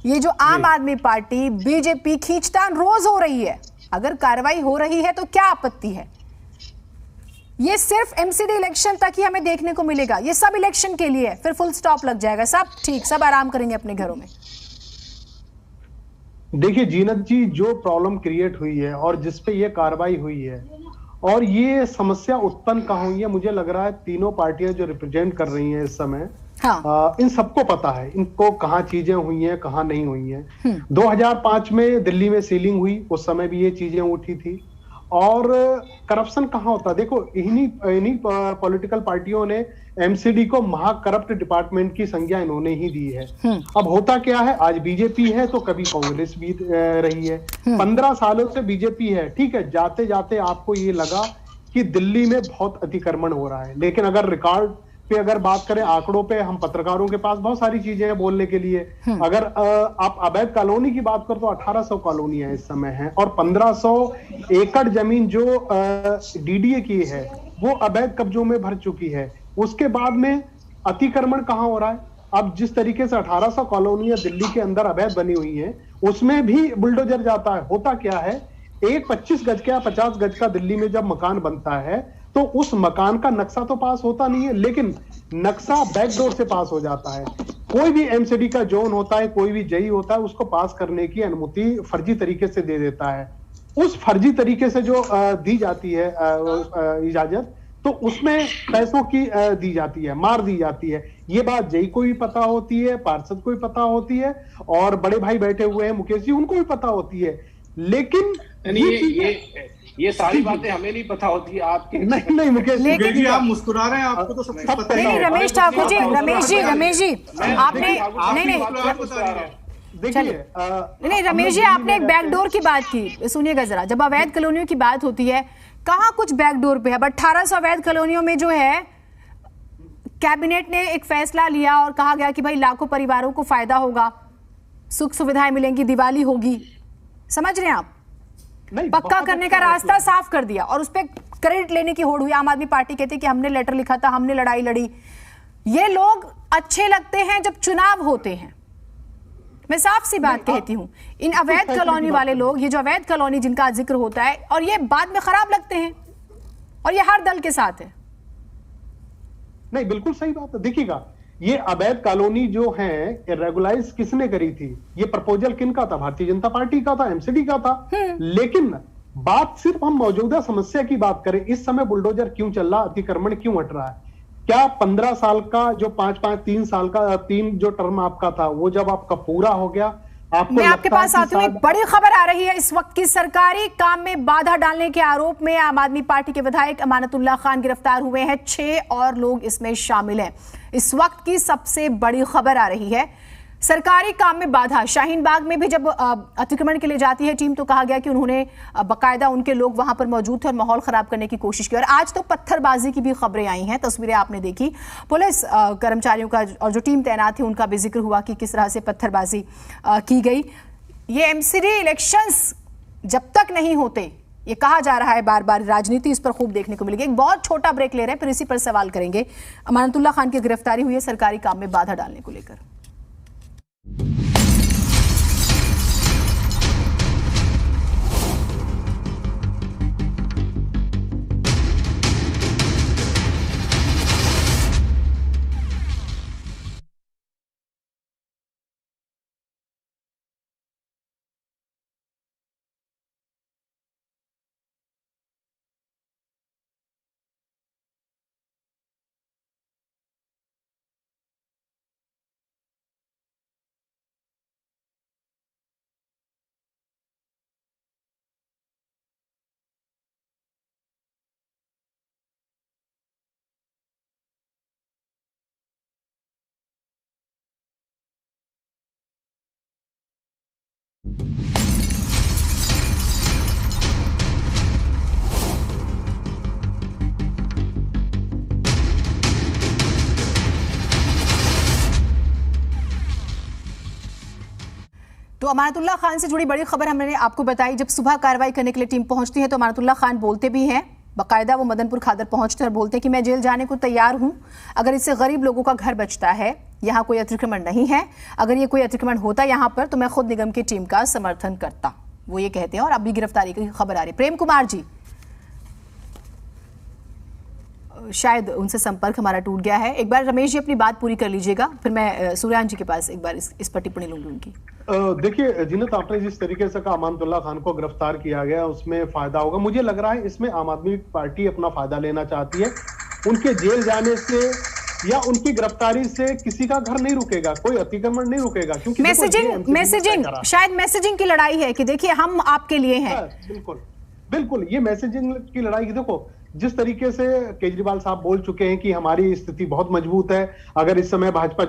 ये जो आम आदमी पार्टी बीजेपी खींचतान रोज हो रही है, अगर कार्रवाई हो रही है तो क्या आपत्ति है? ये सिर्फ एमसीडी इलेक्शन तक ही हमें देखने को मिलेगा, ये सब इलेक्शन के लिए है, फिर फुल स्टॉप लग जाएगा, सब ठीक, सब आराम करेंगे अपने घरों में। देखिए जीनत जी, जो प्रॉब्लम क्रिएट हुई है और जिस पे ये कार्रवाई हुई है और ये समस्या उत्पन्न कहाँ हुई है, मुझे लग रहा है तीनों पार्टियां जो रिप्रेजेंट कर रही हैं इस समय, हाँ। इन सबको पता है इनको कहाँ चीजें हुई हैं, कहाँ नहीं हुई हैं। 2005 में दिल्ली में सीलिंग हुई, उस समय भी ये चीजें उठी थी। और करप्शन कहाँ होता है, देखो इन्हीं पॉलिटिकल पार्टियों ने एमसीडी को महाकरप्ट डिपार्टमेंट की संज्ञा इन्होंने ही दी है। अब होता क्या है, आज बीजेपी है तो कभी कांग्रेस भी रही है, 15 सालों से बीजेपी है, ठीक है। जाते जाते आपको ये लगा कि दिल्ली में बहुत अतिक्रमण हो रहा है, लेकिन अगर रिकॉर्ड पे अगर बात करें, आंकड़ों पे, हम पत्रकारों के पास बहुत सारी चीजें हैं बोलने के लिए। अगर आप अवैध कॉलोनी की बात करो तो 1800 कॉलोनियां इस समय हैं, और 1500 एकड़ जमीन जो डीडीए की है वो अवैध कब्जों में भर चुकी है। उसके बाद में अतिक्रमण कहाँ हो रहा है? अब जिस तरीके से 1800 कॉलोनियां दिल्ली के अंदर अवैध बनी हुई हैं, उसमें भी बुलडोजर जाता है। होता क्या है, एक 25 गज का 50 गज का दिल्ली में जब मकान बनता है तो उस मकान का नक्शा तो पास होता नहीं है, लेकिन नक्शा बैकडोर से पास हो जाता है। कोई भी एमसीडी का जोन होता है, कोई भी जई होता है, उसको पास करने की अनुमति फर्जी तरीके से दे देता है। उस फर्जी तरीके से जो दी जाती है इजाजत, तो उसमें पैसों की दी जाती है, मार दी जाती है। ये बात जई को भी पता होती है, पार्षद को भी पता होती है, और बड़े भाई बैठे हुए हैं मुकेश जी, उनको भी पता होती है। लेकिन ये सारी बातें हमें नहीं पता होती, आपके नहीं मुकेश जी, आप मुस्कुरा रहे हैं, आपको तो सब कुछ पता नहीं। रमेश ठाकुर जी, रमेश जी आपने नहीं रमेश जी, आपने एक बैकडोर की बात की। सुनिएगा जरा, जब अवैध कॉलोनियों की बात होती है, कहाँ कुछ बैकडोर पे है। 1800 अवैध कॉलोनियों में जो है, कैबिनेट ने एक फैसला लिया और कहा गया कि भाई लाखों परिवारों को फायदा होगा, सुख सुविधाएं मिलेंगी, दिवाली होगी, समझ रहे हैं आप, पक्का करने का रास्ता साफ कर दिया, और उस पर क्रेडिट लेने की होड़ हुई। आम आदमी पार्टी कहती कि हमने लेटर लिखा था, हमने लड़ाई लड़ी। ये लोग अच्छे लगते हैं जब चुनाव होते हैं, मैं साफ सी बात कहती हूं। इन अवैध कॉलोनी वाले लोग, ये जो अवैध कॉलोनी जिनका जिक्र होता है, और ये बाद में खराब लगते हैं, और ये हर दल के साथ है। नहीं, बिल्कुल सही बात है। देखिएगा, ये अवैध कॉलोनी जो है रेगुलाइज किसने करी थी? ये प्रपोजल किनका था? भारतीय जनता पार्टी का था, एमसीडी का था। लेकिन बात सिर्फ हम मौजूदा समस्या की बात करें, इस समय बुलडोजर क्यों चल रहा, अतिक्रमण क्यों हट रहा है? क्या 15 साल का जो 3 साल का 3 जो टर्म आपका था, वो जब आपका पूरा हो गया, आपको मैं आपके पास आती हूँ। बड़ी खबर आ रही है इस वक्त की, सरकारी काम में बाधा डालने के आरोप में आम आदमी पार्टी के विधायक अमानतुल्लाह खान गिरफ्तार हुए हैं। 6 और लोग इसमें शामिल हैं। इस वक्त की सबसे बड़ी खबर आ रही है, सरकारी काम में बाधा। शाहीन बाग में भी जब अतिक्रमण के लिए जाती है टीम तो कहा गया कि उन्होंने बाकायदा उनके लोग वहां पर मौजूद थे और माहौल खराब करने की कोशिश की। और आज तो पत्थरबाजी की भी खबरें आई हैं, तस्वीरें आपने देखी। पुलिस कर्मचारियों का और जो टीम तैनात थी उनका भी जिक्र हुआ कि किस तरह से पत्थरबाजी की गई। ये एमसीडी इलेक्शंस जब तक नहीं होते, ये कहा जा रहा है बार बार, राजनीति इस पर खूब देखने को मिलेगी। एक बहुत छोटा ब्रेक ले रहे हैं, फिर इसी पर सवाल करेंगे। अमानतुल्लाह खान की गिरफ्तारी हुई है सरकारी काम में बाधा डालने को लेकर। तो अमानतुल्लाह खान से जुड़ी बड़ी खबर हमने आपको बताई। जब सुबह कार्रवाई करने के लिए टीम पहुंचती है तो अमानतुल्लाह खान बोलते भी हैं, बाकायदा वो मदनपुर खादर पहुंचते हैं और बोलते हैं कि मैं जेल जाने को तैयार हूं अगर इससे गरीब लोगों का घर बचता है, यहाँ कोई अतिक्रमण नहीं है, अगर ये कोई अतिक्रमण होता यहाँ पर तो मैं खुद निगम की टीम का समर्थन करता, वो ये कहते हैं। और अभी गिरफ्तारी की खबर आ रही। प्रेम कुमार जी, शायद उनसे संपर्क हमारा टूट गया है। एक बार रमेश जी अपनी बात पूरी कर लीजिएगा, फिर मैं सूर्यान जी के पास एक बार इस पर टिप्पणी लूंगी उनकी। देखिए जीनत, आपने जिस तरीके से कहा अमानतुल्लाह खान को गिरफ्तार किया गया उसमें फायदा होगा, मुझे लग रहा है इसमें आम आदमी पार्टी अपना फायदा लेना चाहती है। उनके जेल जाने से या उनकी गिरफ्तारी से किसी का घर नहीं रुकेगा, कोई अतिक्रमण नहीं रुकेगा, क्योंकि मैसेजिंग शायद मैसेजिंग की लड़ाई है कि देखिए हम आपके लिए हैं। बिल्कुल बिल्कुल, ये मैसेजिंग की लड़ाई। देखो जिस तरीके से केजरीवाल साहब बोल चुके हैं कि हमारी स्थिति बहुत मजबूत है, अगर इस समय भाजपा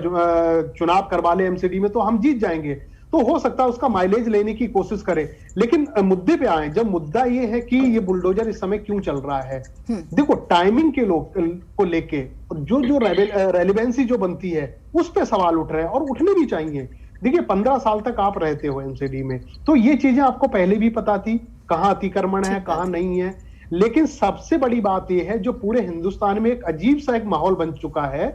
चुनाव करवा ले एमसीडी में तो हम जीत जाएंगे, तो हो सकता है उसका माइलेज लेने की कोशिश करे। लेकिन मुद्दे पे आए, जब मुद्दा ये है कि ये बुलडोजर इस समय क्यों चल रहा है, देखो टाइमिंग के लोग को लेके जो रेलिवेंसी जो बनती है उस पे सवाल उठ रहे हैं और उठने भी चाहिए। देखिए 15 साल तक आप रहते हो एमसीडी में, तो ये चीजें आपको पहले भी पता थी, कहाँ अतिक्रमण है कहाँ नहीं है। लेकिन सबसे बड़ी बात यह है जो पूरे हिंदुस्तान में एक अजीब सा एक माहौल बन चुका है,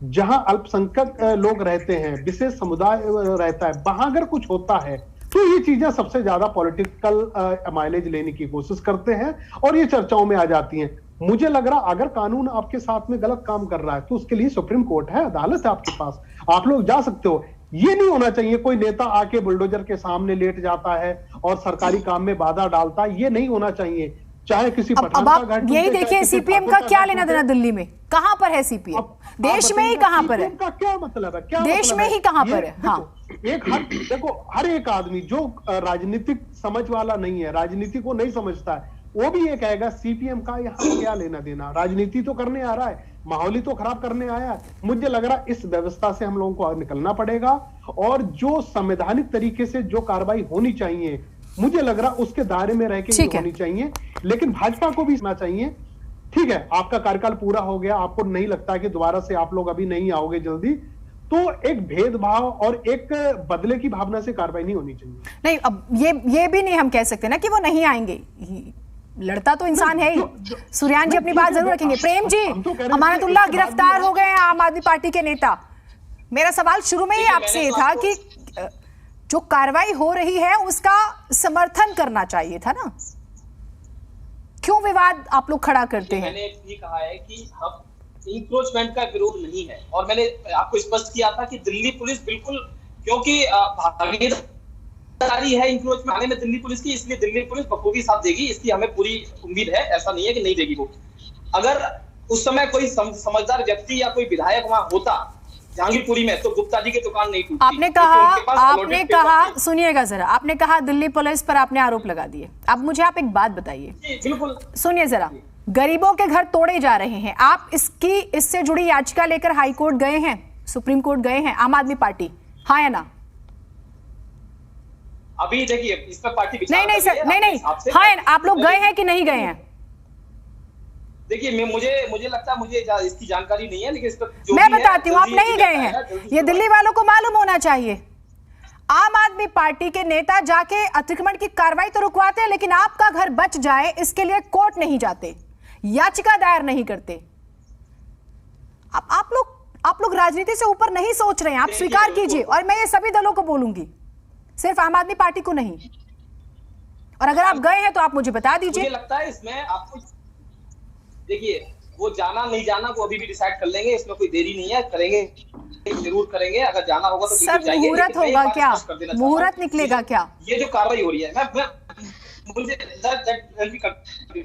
जहां अल्पसंख्यक लोग रहते हैं, विशेष समुदाय रहता है, वहां अगर कुछ होता है तो ये चीजें सबसे ज्यादा पॉलिटिकल माइलेज लेने की कोशिश करते हैं और ये चर्चाओं में आ जाती हैं। मुझे लग रहा अगर कानून आपके साथ में गलत काम कर रहा है तो उसके लिए सुप्रीम कोर्ट है, अदालत है आपके पास, आप लोग जा सकते हो। ये नहीं होना चाहिए कोई नेता आके बुलडोजर के सामने लेट जाता है और सरकारी काम में बाधा डालता है, ये नहीं होना चाहिए। चाहे किसी अब आप यही देखिए सीपीएम का क्या लेना देना दिल्ली में, कहां पर है सीपीएम? देश में ही कहां पर है? का क्या मतलब है? क्या देश में ही कहां पर है? हाँ, देखो हर एक आदमी जो राजनीतिक समझ वाला नहीं है, राजनीति को नहीं समझता है, वो भी ये कहेगा सीपीएम का यहाँ क्या लेना देना, राजनीति तो करने आ रहा है, माहौल ही तो खराब करने आया है। मुझे लग रहा है इस व्यवस्था से हम लोगों को निकलना पड़ेगा और जो संवैधानिक तरीके से जो कार्रवाई होनी चाहिए, मुझे लग रहा उसके दायरे में रह के होनी चाहिए। लेकिन भाजपा को भी समझना चाहिए, ठीक है आपका कार्यकाल पूरा हो गया, आपको नहीं लगता कि दोबारा से आप लोग अभी नहीं आओगे जल्दी, तो एक भेदभाव और एक बदले की भावना से कार्रवाई नहीं होनी चाहिए। नहीं, अब ये भी नहीं हम कह सकते ना कि वो नहीं आएंगे, लड़ता तो इंसान है ही। सूर्यान जी अपनी बात जरूर रखेंगे। प्रेम जी, अमानतुल्लाह गिरफ्तार हो गए हैं, आम आदमी पार्टी के नेता। मेरा सवाल शुरू में ही आपसे था कि जो कार्रवाई हो रही है उसका समर्थन करना चाहिए था ना, क्यों विवाद आप लोग खड़ा करते हैं? मैंने भी कहा है कि हम इंक्रोचमेंट का विरोध नहीं है, और मैंने आपको स्पष्ट किया था कि दिल्ली पुलिस बिल्कुल, क्योंकि भागीदारी है इंक्रोचमेंट आने में दिल्ली पुलिस की, इसलिए दिल्ली पुलिस बखूबी साथ देगी, इसकी हमें पूरी उम्मीद है। ऐसा नहीं है कि नहीं देगी वो। अगर उस समय कोई समझदार व्यक्ति या कोई विधायक वहां होता जहांगीरपुरी में, तो गुप्ता जी की दुकान नहीं टूटती। आपने कहा सुनिएगा जरा, आपने कहा दिल्ली पुलिस पर आपने आरोप लगा दिए। अब मुझे आप एक बात बताइए, बिल्कुल सुनिए जरा, गरीबों के घर तोड़े जा रहे हैं, आप इससे जुड़ी याचिका लेकर हाई कोर्ट गए हैं, सुप्रीम कोर्ट गए हैं, आम आदमी पार्टी, हाँ या ना? अभी देखिए इस पर पार्टी नहीं सर, नहीं हाँ, आप लोग गए हैं कि नहीं गए हैं? देखिए मुझे लगता है मुझे इसकी जानकारी नहीं है, लेकिन इस पर जो मैं बताती हूँ, आप नहीं गए हैं, ये दिल्ली वालों को मालूम होना चाहिए। आम आदमी पार्टी के नेता जाके अतिक्रमण की कार्रवाई तो रुकवाते हैं, लेकिन आपका घर बच जाए इसके लिए कोर्ट नहीं जाते, याचिका दायर नहीं करते। आप लोग राजनीति से ऊपर नहीं सोच रहे हैं, आप स्वीकार कीजिए। और मैं ये सभी दलों को बोलूंगी, सिर्फ आम आदमी पार्टी को नहीं। और अगर आप गए हैं तो आप मुझे बता दीजिए। मुझे लगता है इसमें आपको, देखिए वो जाना नहीं जाना वो अभी भी डिसाइड कर लेंगे, इसमें कोई देरी नहीं है, करेंगे जरूर करेंगे। अगर जाना होगा तो सर मुहूर्त होगा क्या? मुहूर्त निकलेगा क्या? ये जो कार्रवाई हो रही है,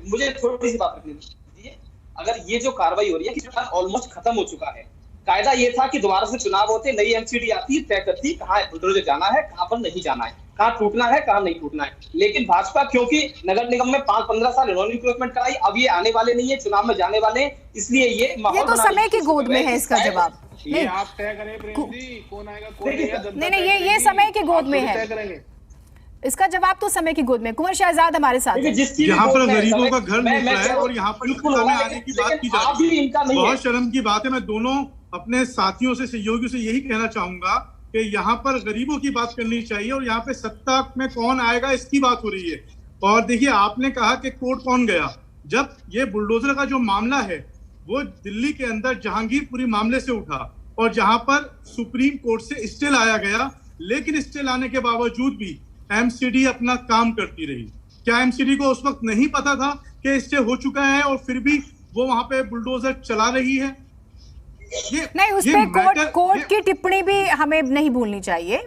मुझे थोड़ी सी बात रखनी दीजिए। अगर ये जो कार्रवाई हो रही है कि ऑलमोस्ट खत्म हो चुका है, कायदा ये था कि दोबारा से चुनाव होते, नई एमसीडी आती, तय करती कहाँ बुलडोजर जाना है, कहाँ पर नहीं जाना है, कहाँ टूटना है, कहाँ नहीं टूटना है। लेकिन भाजपा क्योंकि नगर निगम में 5-15 साल इन्होंने इंक्रोचमेंट कराई, अब ये आने वाले नहीं है, चुनाव में जाने वाले हैं, इसलिए ये तो समय की गोद में है इसका जवाब। ये आप तय करें प्रेम जी, कौन आएगा कौन नहीं, ये समय की गोद में है, इसका जवाब तो समय की गोद में। कुंवर शहजाद हमारे साथ हैं। यहाँ पर गरीबों का घर लूट रहा है और यहाँ पर आने की बात की जा रही है, बहुत शर्म की बात है। मैं दोनों अपने साथियों से, सहयोगियों से यही कहना चाहूंगा कि यहाँ पर गरीबों की बात करनी चाहिए और यहाँ पे सत्ता में कौन आएगा इसकी बात हो रही है। और देखिए, आपने कहा कि कोर्ट कौन गया, जब ये बुलडोजर का जो मामला है वो दिल्ली के अंदर जहांगीरपुरी मामले से उठा और जहां पर सुप्रीम कोर्ट से स्टे लाया गया, लेकिन स्टे लाने के बावजूद भी एमसीडी अपना काम करती रही। क्या एमसीडी को उस वक्त नहीं पता था कि स्टे हो चुका है और फिर भी वो वहां पे बुलडोजर चला रही है? नहीं, उस पे कोर्ट की टिप्पणी भी हमें नहीं भूलनी चाहिए।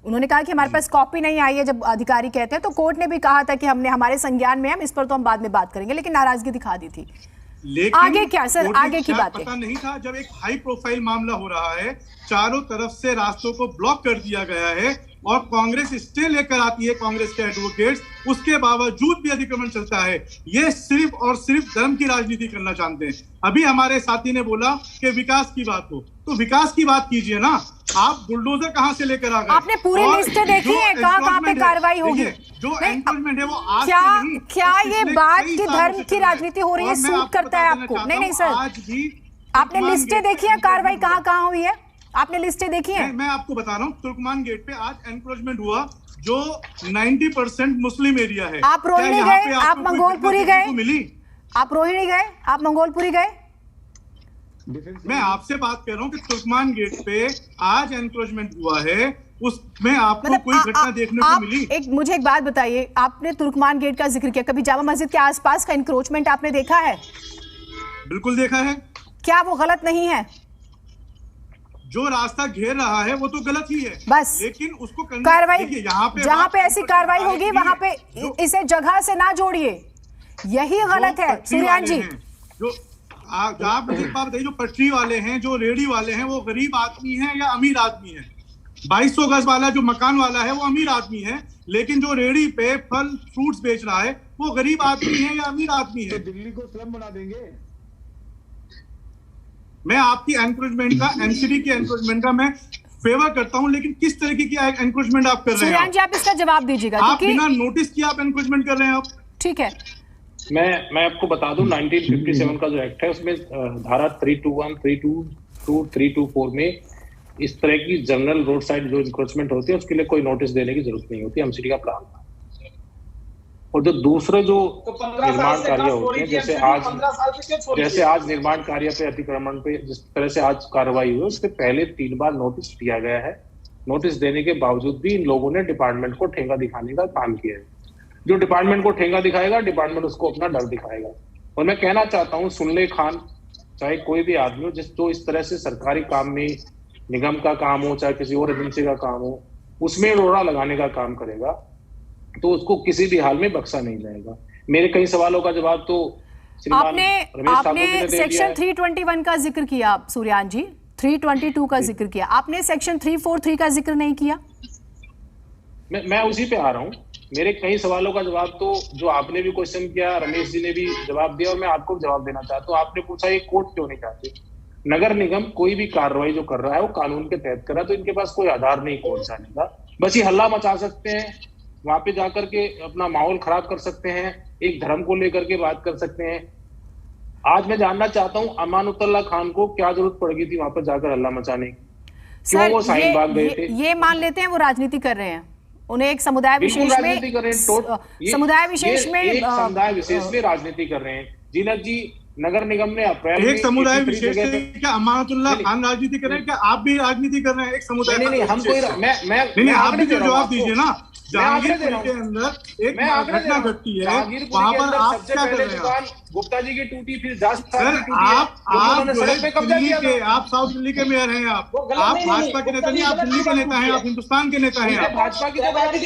उन्होंने कहा कि हमारे पास कॉपी नहीं आई है, जब अधिकारी कहते हैं तो कोर्ट ने भी कहा था कि हमने हमारे संज्ञान में, हम इस पर तो हम बाद में बात करेंगे, लेकिन नाराजगी दिखा दी थी। लेकिन आगे क्या सर, आगे की बात पता नहीं था। जब एक हाई प्रोफाइल मामला हो रहा है, चारों तरफ से रास्तों को ब्लॉक कर दिया गया है और कांग्रेस स्टे लेकर आती है, कांग्रेस के एडवोकेट्स, उसके बावजूद भी अतिक्रमण चलता है। ये सिर्फ और सिर्फ धर्म की राजनीति करना जानते हैं। अभी हमारे साथी ने बोला कि विकास की बात हो, तो विकास की बात कीजिए ना। आप बुलडोजर कहां से लेकर आ गए? आपने पूरी लिस्ट देखी है, कहां पे कार्रवाई होगी? जो एनक्रोचमेंट है वो आज क्या ये बात की धर्म की राजनीति हो रही है, सूट करता है आपको? नहीं सर, आपने लिस्टें देखी है, कार्रवाई कहां हुई है? आपने लिस्टें देखी हैं? मैं आपको बता रहा हूँ, तुर्कमान गेट पे आज एनक्रोचमेंट हुआ जो 90% मुस्लिम एरिया है। आप रोहिणी गए, आप मंगोलपुरी गए, आप रोहिणी गए, आप मंगोलपुरी गए? मैं आपसे बात कर रहा हूँ कि तुर्कमान गेट पे आज एनक्रोचमेंट हुआ है, उसमें आपको कोई घटना देखने को मिली? मुझे एक बात बताइए, आपने तुर्कमान गेट का जिक्र किया, कभी जामा मस्जिद के आसपास का एनक्रोचमेंट आपने देखा है? बिल्कुल देखा है। क्या वो गलत नहीं है? जो रास्ता घेर रहा है वो तो गलत ही है, बस लेकिन उसको कार्रवाई, जहां पे ऐसी कार्रवाई होगी वहां पे इसे जगह से ना जोड़िए, यही गलत है। सूर्यान जी, जो आप मुझे एक बात बताइए, जो पटरी वाले हैं, जो रेडी वाले हैं, वो गरीब आदमी है या अमीर आदमी है? 2200 गज वाला जो मकान वाला है वो अमीर आदमी है, लेकिन जो रेडी पे फल फ्रूट्स बेच रहा है वो गरीब आदमी है या अमीर आदमी है? तो दिल्ली को स्लम बना देंगे। मैं आपकी एनक्रोचमेंट का, एमसीडी की एनक्रोचमेंट का मैं फेवर करता हूं, लेकिन किस तरीके की एनक्रोचमेंट आप कर रहे हैं? जी, आप इसका जवाब दीजिएगा। आप बिना नोटिस किए आप एनक्रोचमेंट कर रहे हैं। आप ठीक है, मैं आपको बता दूं, 1957 का जो एक्ट है उसमें धारा 321, 322, 324 में इस तरह की जनरल रोड साइड जो इंक्रोचमेंट होती है उसके लिए कोई नोटिस देने की जरूरत नहीं होती, एमसीडी का प्लान था। और जो दूसरे जो निर्माण कार्य होते हैं, जैसे आज निर्माण कार्य पे, अतिक्रमण पे जिस तरह से आज कार्रवाई हुई, उसके पहले 3 बार नोटिस दिया गया है। नोटिस देने के बावजूद भी इन लोगों ने डिपार्टमेंट को ठेंगा दिखाने का काम किया है। जो डिपार्टमेंट को ठेंगा दिखाएगा, डिपार्टमेंट उसको अपना डर दिखाएगा। और मैं कहना चाहता हूँ, सुन ले खान, चाहे कोई भी आदमी हो जो इस तरह से सरकारी काम में, निगम का काम हो चाहे किसी और एजेंसी का काम हो, उसमें रोड़ा लगाने का काम करेगा तो उसको किसी भी हाल में बख्शा नहीं जाएगा। मेरे कई सवालों का जवाब तो आपने सेक्शन 321 का जिक्र किया सूर्यान जी, 322 का जिक्र किया, आपने सेक्शन 343 का जिक्र नहीं किया। मैं उसी पे आ रहा हूँ। मेरे कई सवालों का जवाब तो जो आपने भी क्वेश्चन किया, रमेश जी ने भी जवाब दिया और मैं आपको भी जवाब देना चाहता हूँ। आपने पूछा ये कोर्ट क्यों नहीं चाहते। नगर निगम कोई भी कार्रवाई जो कर रहा है वो कानून के तहत कर रहा है, तो इनके पास कोई आधार नहीं कोर्ट जाने का। बस ये हल्ला मचा सकते हैं, वहां पे जाकर के अपना माहौल खराब कर सकते हैं, एक धर्म को लेकर के बात कर सकते हैं। आज मैं जानना चाहता हूँ अमानुतुल्लाह खान को क्या जरूरत पड़ गई थी वहां पर जाकर हल्ला मचाने की, क्यों वो शाहीन बाग गए थे? ये मान लेते हैं वो राजनीति कर रहे हैं, उन्हें एक समुदाय विशेष में समुदाय विशेष में राजनीति कर रहे हैं। जीनत जी, नगर निगम ने अप्रैल एक समुदाय विशेष से क्या अमानुतुल्लाह खान राजनीति कर रहे हैं? क्या आप भी राजनीति कर रहे हैं एक समुदाय? नहीं, हम कोई नहीं, आप भी तो जवाब दीजिए ना। जहांगीरपुर के अंदर एक घटना घटती है, वहां पर आप क्या कर रहे हैं? गुप्ता जी की टूटी, फिर जांच सर, आप साउथ दिल्ली के मेयर हैं, आप भाजपा के नेता नहीं, आप दिल्ली के नेता हैं, आप हिंदुस्तान के नेता हैं। भाजपा की तो बात ही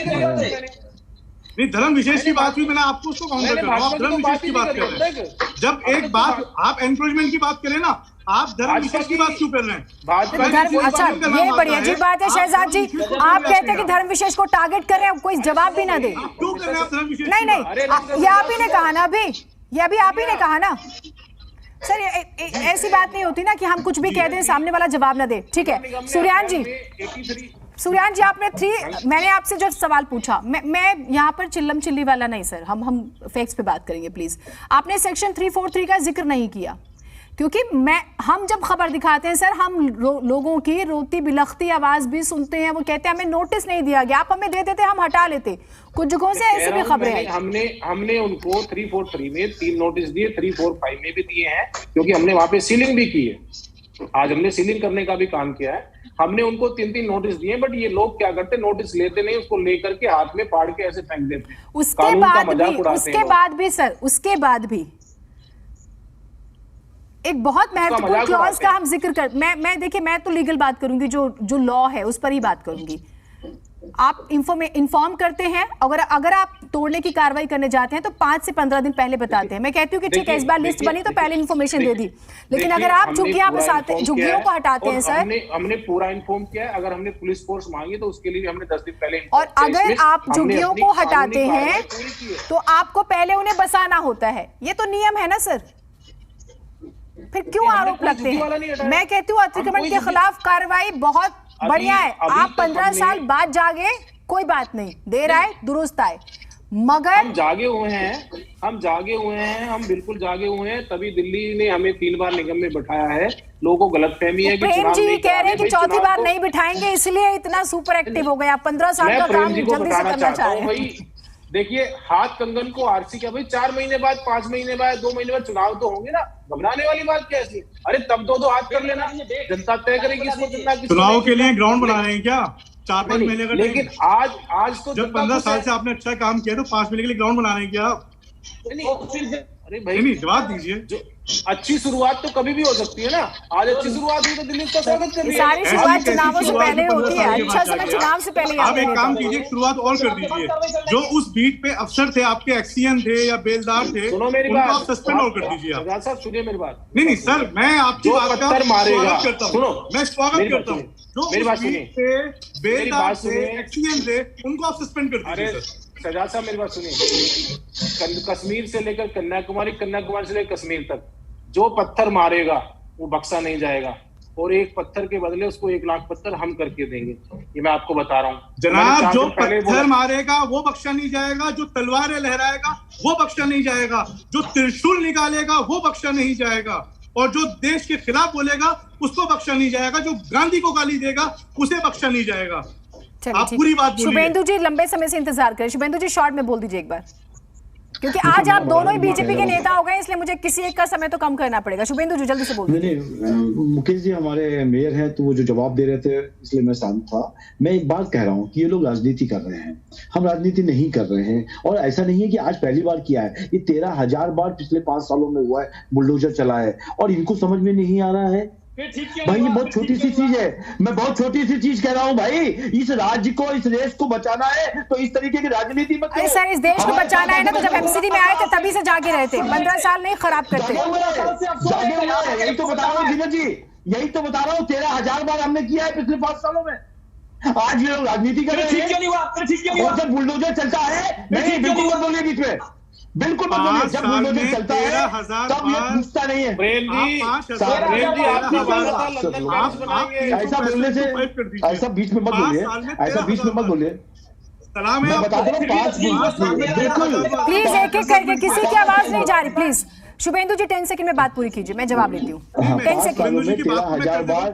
नहीं, धर्म विशेष की बात हुई, मैंने आपको उसको काउंटर कर रहा हूँ। आप धर्म विशेष की बात कर रहे हैं। जब एक बात आप एनक्रोचमेंट की बात करें ना, आप धर्म विशेष की बात क्यों कर रहे हैं? अच्छा, ये बड़ी अजीब बात है शहजाद जी, आप कहते हैं कि धर्म विशेष को टारगेट कर रहे हैं, कोई जवाब भी ना दे। क्यों कर रहे हैं आप धर्म विशेष? नहीं, ये आप ही ने कहा ना अभी, ये अभी आप ही ने कहा ना सर। ऐसी बात नहीं होती ना कि हम कुछ भी कह दें, सामने वाला जवाब ना दे। ठीक है सूर्यान जी, आपने मैंने आपसे जो सवाल पूछा, मैं यहाँ पर चिल्लम चिल्ली वाला नहीं सर, हम फैक्ट्स पे बात करेंगे प्लीज। आपने सेक्शन 343 का जिक्र नहीं किया, क्योंकि हम जब खबर दिखाते हैं सर, हम लोगों की रोती बिलखती आवाज भी सुनते हैं। वो कहते हैं हमें नोटिस नहीं दिया गया, आप हमें दे देते, हम हटा लेते। कुछ जगहों से ऐसी भी खबरें आई। हमने उनको 343 में 3 नोटिस दिए, 345 में भी दिए हैं, क्योंकि हमने वहां पे सीलिंग भी की है। आज हमने सीलिंग करने का भी काम किया है। हमने उनको 3 नोटिस दिए, बट ये लोग क्या करते, नोटिस लेते नहीं, उसको लेकर के हाथ में पाड़ के ऐसे फेंक देते हैं। उसके बाद भी एक बहुत महत्वपूर्ण क्लॉज का हम जिक्र कर, मैं देखिए, मैं तो लीगल बात करूंगी, जो लॉ है उस पर ही बात करूंगी। आप इन्फॉर्म करते हैं, अगर आप तोड़ने की कार्रवाई करने जाते हैं तो 5 से 15 दिन पहले बताते हैं। मैं कहती हूँ कि ठीक है, इस बार लिस्ट बनी तो पहले इन्फॉर्मेशन दे दी, लेकिन अगर आप झुग्गियां बसाते, झुग्गियों को हटाते हैं सर। हमने पूरा इन्फॉर्म किया है। अगर हमने पुलिस फोर्स मांगी तो उसके लिए हमने 10 दिन पहले, और अगर आप झुग्गियों को हटाते हैं तो आपको पहले उन्हें बसाना होता है। ये तो नियम है ना सर, फिर क्यों आरोप लगते हैं? मैं कहती हूँ अतिक्रमण के खिलाफ कार्रवाई बहुत बढ़िया है। आप 15 साल बाद जागे, कोई बात नहीं, देर आए दुरुस्त आए, मगर हम जागे हुए हैं, हम बिल्कुल जागे हुए हैं। तभी दिल्ली ने हमें 3 बार निगम में बिठाया है। लोगों को गलतफहमी है कि प्रेम जी कह रहे हैं कि चौथी बार नहीं बिठाएंगे, इसलिए इतना सुपर एक्टिव हो गए आप। 15 साल का काम जल्दी से करना चाह रहे हैं। देखिए, हाथ कंगन को आरसी क्या भाई, 4 महीने बाद, 5 महीने बाद, 2 महीने बाद चुनाव तो होंगे ना। घबराने वाली बात क्या है? अरे तब दो हाथ कर लेना, जनता तय करेगी इसको। चुनाव के लिए ग्राउंड बना रहे हैं क्या? 4-5 महीने का? लेकिन आज तो जब 15 साल से आपने अच्छा काम किया तो 5 महीने के लिए ग्राउंड बना रहे हैं क्या आप? अरे भाई, जवाब दीजिए। जो अच्छी शुरुआत तो कभी भी हो सकती है ना। आज अच्छी शुरुआत हुई तो दिल्ली का स्वागत कर रही है। सारी शुरुआत चुनावों से पहले होती है। अच्छा समय चुनाव से पहले। आप एक काम कीजिए, शुरुआत और कर दीजिए। जो उस बीट पे अफसर थे, आपके एक्सीएन थे या बेलदार थे, सुनो मेरी उनको बात, आप सस्पेंड और कर दीजिए। आप साहब सुनिए मेरी बात। नहीं सर, मैं आपकी बात का स्वागत करता हूँ। सुनो, मैं स्वागत करता हूँ। जो मेरी बात सुनिए, बेलदार थे, एक्सीएन थे, उनको आप सस्पेंड कर दीजिए। सजाद साहब मेरी बात सुनिए। कश्मीर से लेकर कन्याकुमारी, कन्याकुमारी से लेकर कश्मीर तक जो पत्थर मारेगा वो बख्शा नहीं जाएगा, और एक पत्थर के बदले उसको 1 लाख पत्थर हम करके देंगे। ये मैं आपको बता रहा हूँ जनाब। जो पत्थर मारेगा वो बख्शा नहीं जाएगा, जो तलवारें लहराएगा वो बख्शा नहीं जाएगा, जो त्रिशूल निकालेगा वो बख्शा नहीं जाएगा, और जो देश के खिलाफ बोलेगा उसको बख्शा नहीं जाएगा, जो गांधी को गाली देगा उसे बख्शा नहीं जाएगा। आप पूरी बात बोलिए। शुभेंदु जी लंबे समय से इंतजार करें। शुभेंदु जी शॉर्ट में बोल दीजिए एक बार। क्योंकि आज आप दोनों ही बीजेपी के नेता हो गए, इसलिए मुझे किसी एक का समय तो कम करना पड़ेगा। शुभेंदु जी जल्दी से बोलिए। नहीं, मुकेश जी हमारे मेयर हैं तो वो जो जवाब दे रहे थे इसलिए मैं शांत था। मैं एक बात कह रहा हूँ कि ये लोग राजनीति कर रहे हैं, हम राजनीति नहीं कर रहे हैं। और ऐसा नहीं है कि आज पहली बार किया है, ये 13,000 बार पिछले 5 सालों में हुआ है, बुलडोजर चला है और इनको समझ में नहीं आ रहा है। भाई ये बहुत छोटी सी चीज है, मैं बहुत छोटी सी चीज कह रहा हूँ भाई। इस राज्य को, इस देश को बचाना है तो इस तरीके की राजनीति मत करो। सर इस देश को बचाना है ना, तो जब एमसीडी में आए थे तभी से जागे रहे थे, 15 साल नहीं खराब करते। यही तो बता रहा हूँ जीना जी, यही तो बता रहा हूँ। 13,000 बार हमने किया है पिछले 5 सालों में। आज ये लोग राजनीति कर रहे हैं और जब बुलडोजर चलता है, नहीं बिल्कुल मत बोलिए बीच में, बिल्कुल मत बोलिए। जब बुलडोजर चलता है तब ये पूछता नहीं है। ऐसा बोलने से, ऐसा बीच में मत बोलिए, ऐसा बीच में मत बोलिए। मैं बताता हूँ 5 बिल्कुल। प्लीज एक एक करके, किसी की आवाज नहीं जा रही प्लीज। शुभेंदु जी 10 सेकंड में बात पूरी कीजिए, मैं जवाब लेती हूँ। 10 सेकंड, 13,000 बार,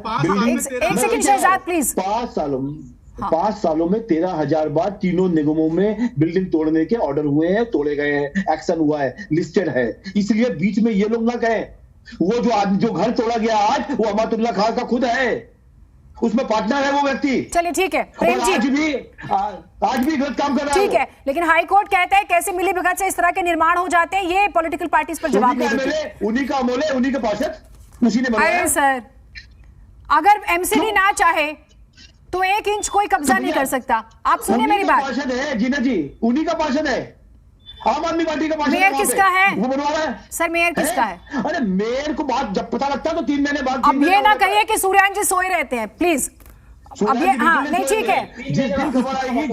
एक सेकंड शहजाद प्लीज। 5 सालों में 13,000 बार तीनों निगमों में बिल्डिंग तोड़ने के ऑर्डर हुए हैं, तोड़े गए हैं, एक्शन हुआ है, लिस्टेड है। इसलिए बीच में ये लोग ना कहें, वो जो घर तोड़ा गया आज वो अमातुल्लाह खान का खुद है, उसमें पार्टनर है वो व्यक्ति। चलिए ठीक है प्रेम जी, आज भी गलत काम कर रहा है। ठीक है, लेकिन हाई कोर्ट कहता है कैसे मिली भगत से इस तरह के निर्माण हो जाते हैं, ये पॉलिटिकल पार्टीज पर जवाब नहीं देते। उन्हीं का अमोले, उन्हीं के पार्षद, उसी ने बनाया। अरे सर, अगर एमसीडी ना चाहे तो 1 इंच कोई कब्जा नहीं कर सकता। आप सुनिए मेरी बात। पार्षद है जीना जी, उन्हीं का पार्षद है, आम आदमी पार्टी का पार्षद। मेयर किसका है? वो बनवा रहा है सर, मेयर किसका है? अरे मेयर को बात जब पता लगता है तो 3 महीने बाद। अब ये ना कहिए कि सूर्यान जी सोए रहते हैं प्लीज। अब ये हाँ नहीं ठीक है,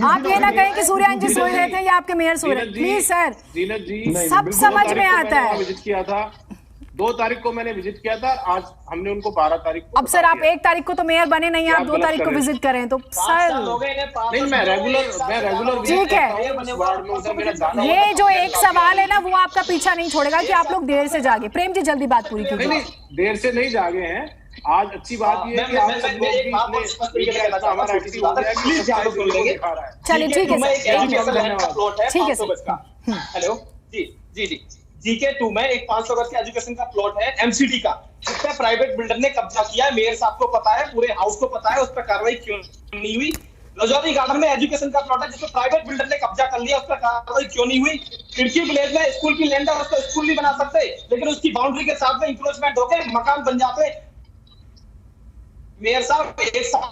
आप ये ना कहें कि सूर्यान जी सोए रहते हैं या आपके मेयर सोए रहते हैं प्लीज सर। सब समझ में आता है। विजिट किया था 2 तारीख को, मैंने विजिट किया था, आज हमने उनको 12 तारीख को। अब सर आप 1 तारीख को तो मेयर बने नहीं, आप 2 तारीख को विजिट करें तो सर नहीं, मैं रेगुलर ठीक है। ये जो एक सवाल है ना वो आपका पीछा नहीं छोड़ेगा कि आप लोग देर से जागे। प्रेम जी जल्दी बात पूरी कीजिए। नहीं, देर से नहीं जागे हैं। आज अच्छी बात ये है कि आप सब लोग चलिए ठीक है हेलो जी जीके 2 में एक 500 गज के एजुकेशन का प्लॉट है एमसीडी का, जिस पर प्राइवेट बिल्डर ने कब्जा किया है। मेयर साहब को पता है, पूरे हाउस को पता है, उस पर कार्रवाई क्यों नहीं हुई। लजौरी गार्डन में एजुकेशन का प्लॉट है जिस पर प्राइवेट बिल्डर ने कब्जा कर लिया, उस पर कार्रवाई क्यों नहीं हुई। खिड़की विलेज में स्कूल की लैंड है, उस पर स्कूल नहीं बना सकते, लेकिन उसकी बाउंड्री के साथ में इंक्रोचमेंट होकर मकान बन जाते। मेयर साहब 1 साल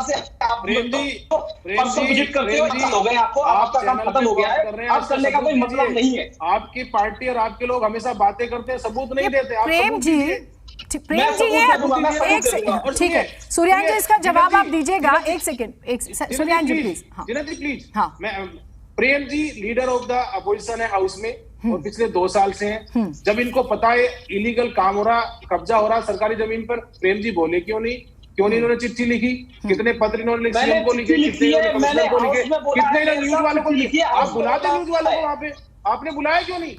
से आप विजिट करते हो गए, आपको आपका काम खत्म हो गया है, आप करने का कोई मतलब नहीं है। आपकी पार्टी और आपके लोग हमेशा बातें करते हैं, सबूत नहीं देते। प्रेम जी ये एक सेकंड, ठीक है सूर्यान जी इसका जवाब आप दीजिएगा। 1 सेकंड सूर्यान जी प्लीज। प्लीज हाँ, Prem ji leader of the opposition है हाउस में और पिछले 2 साल से हैं। जब इनको पता है इलीगल काम हो रहा, कब्जा हो रहा सरकारी जमीन पर, प्रेम जी बोले क्यों नहीं इन्होंने चिट्ठी लिखी? कितने पत्र इन्होंने सीएम को लिखे, कितने को लिखे, कितने न्यूज वालों को लिखे? आप बुलाते न्यूज वालों को वहां पे, आपने बुलाया क्यों नहीं?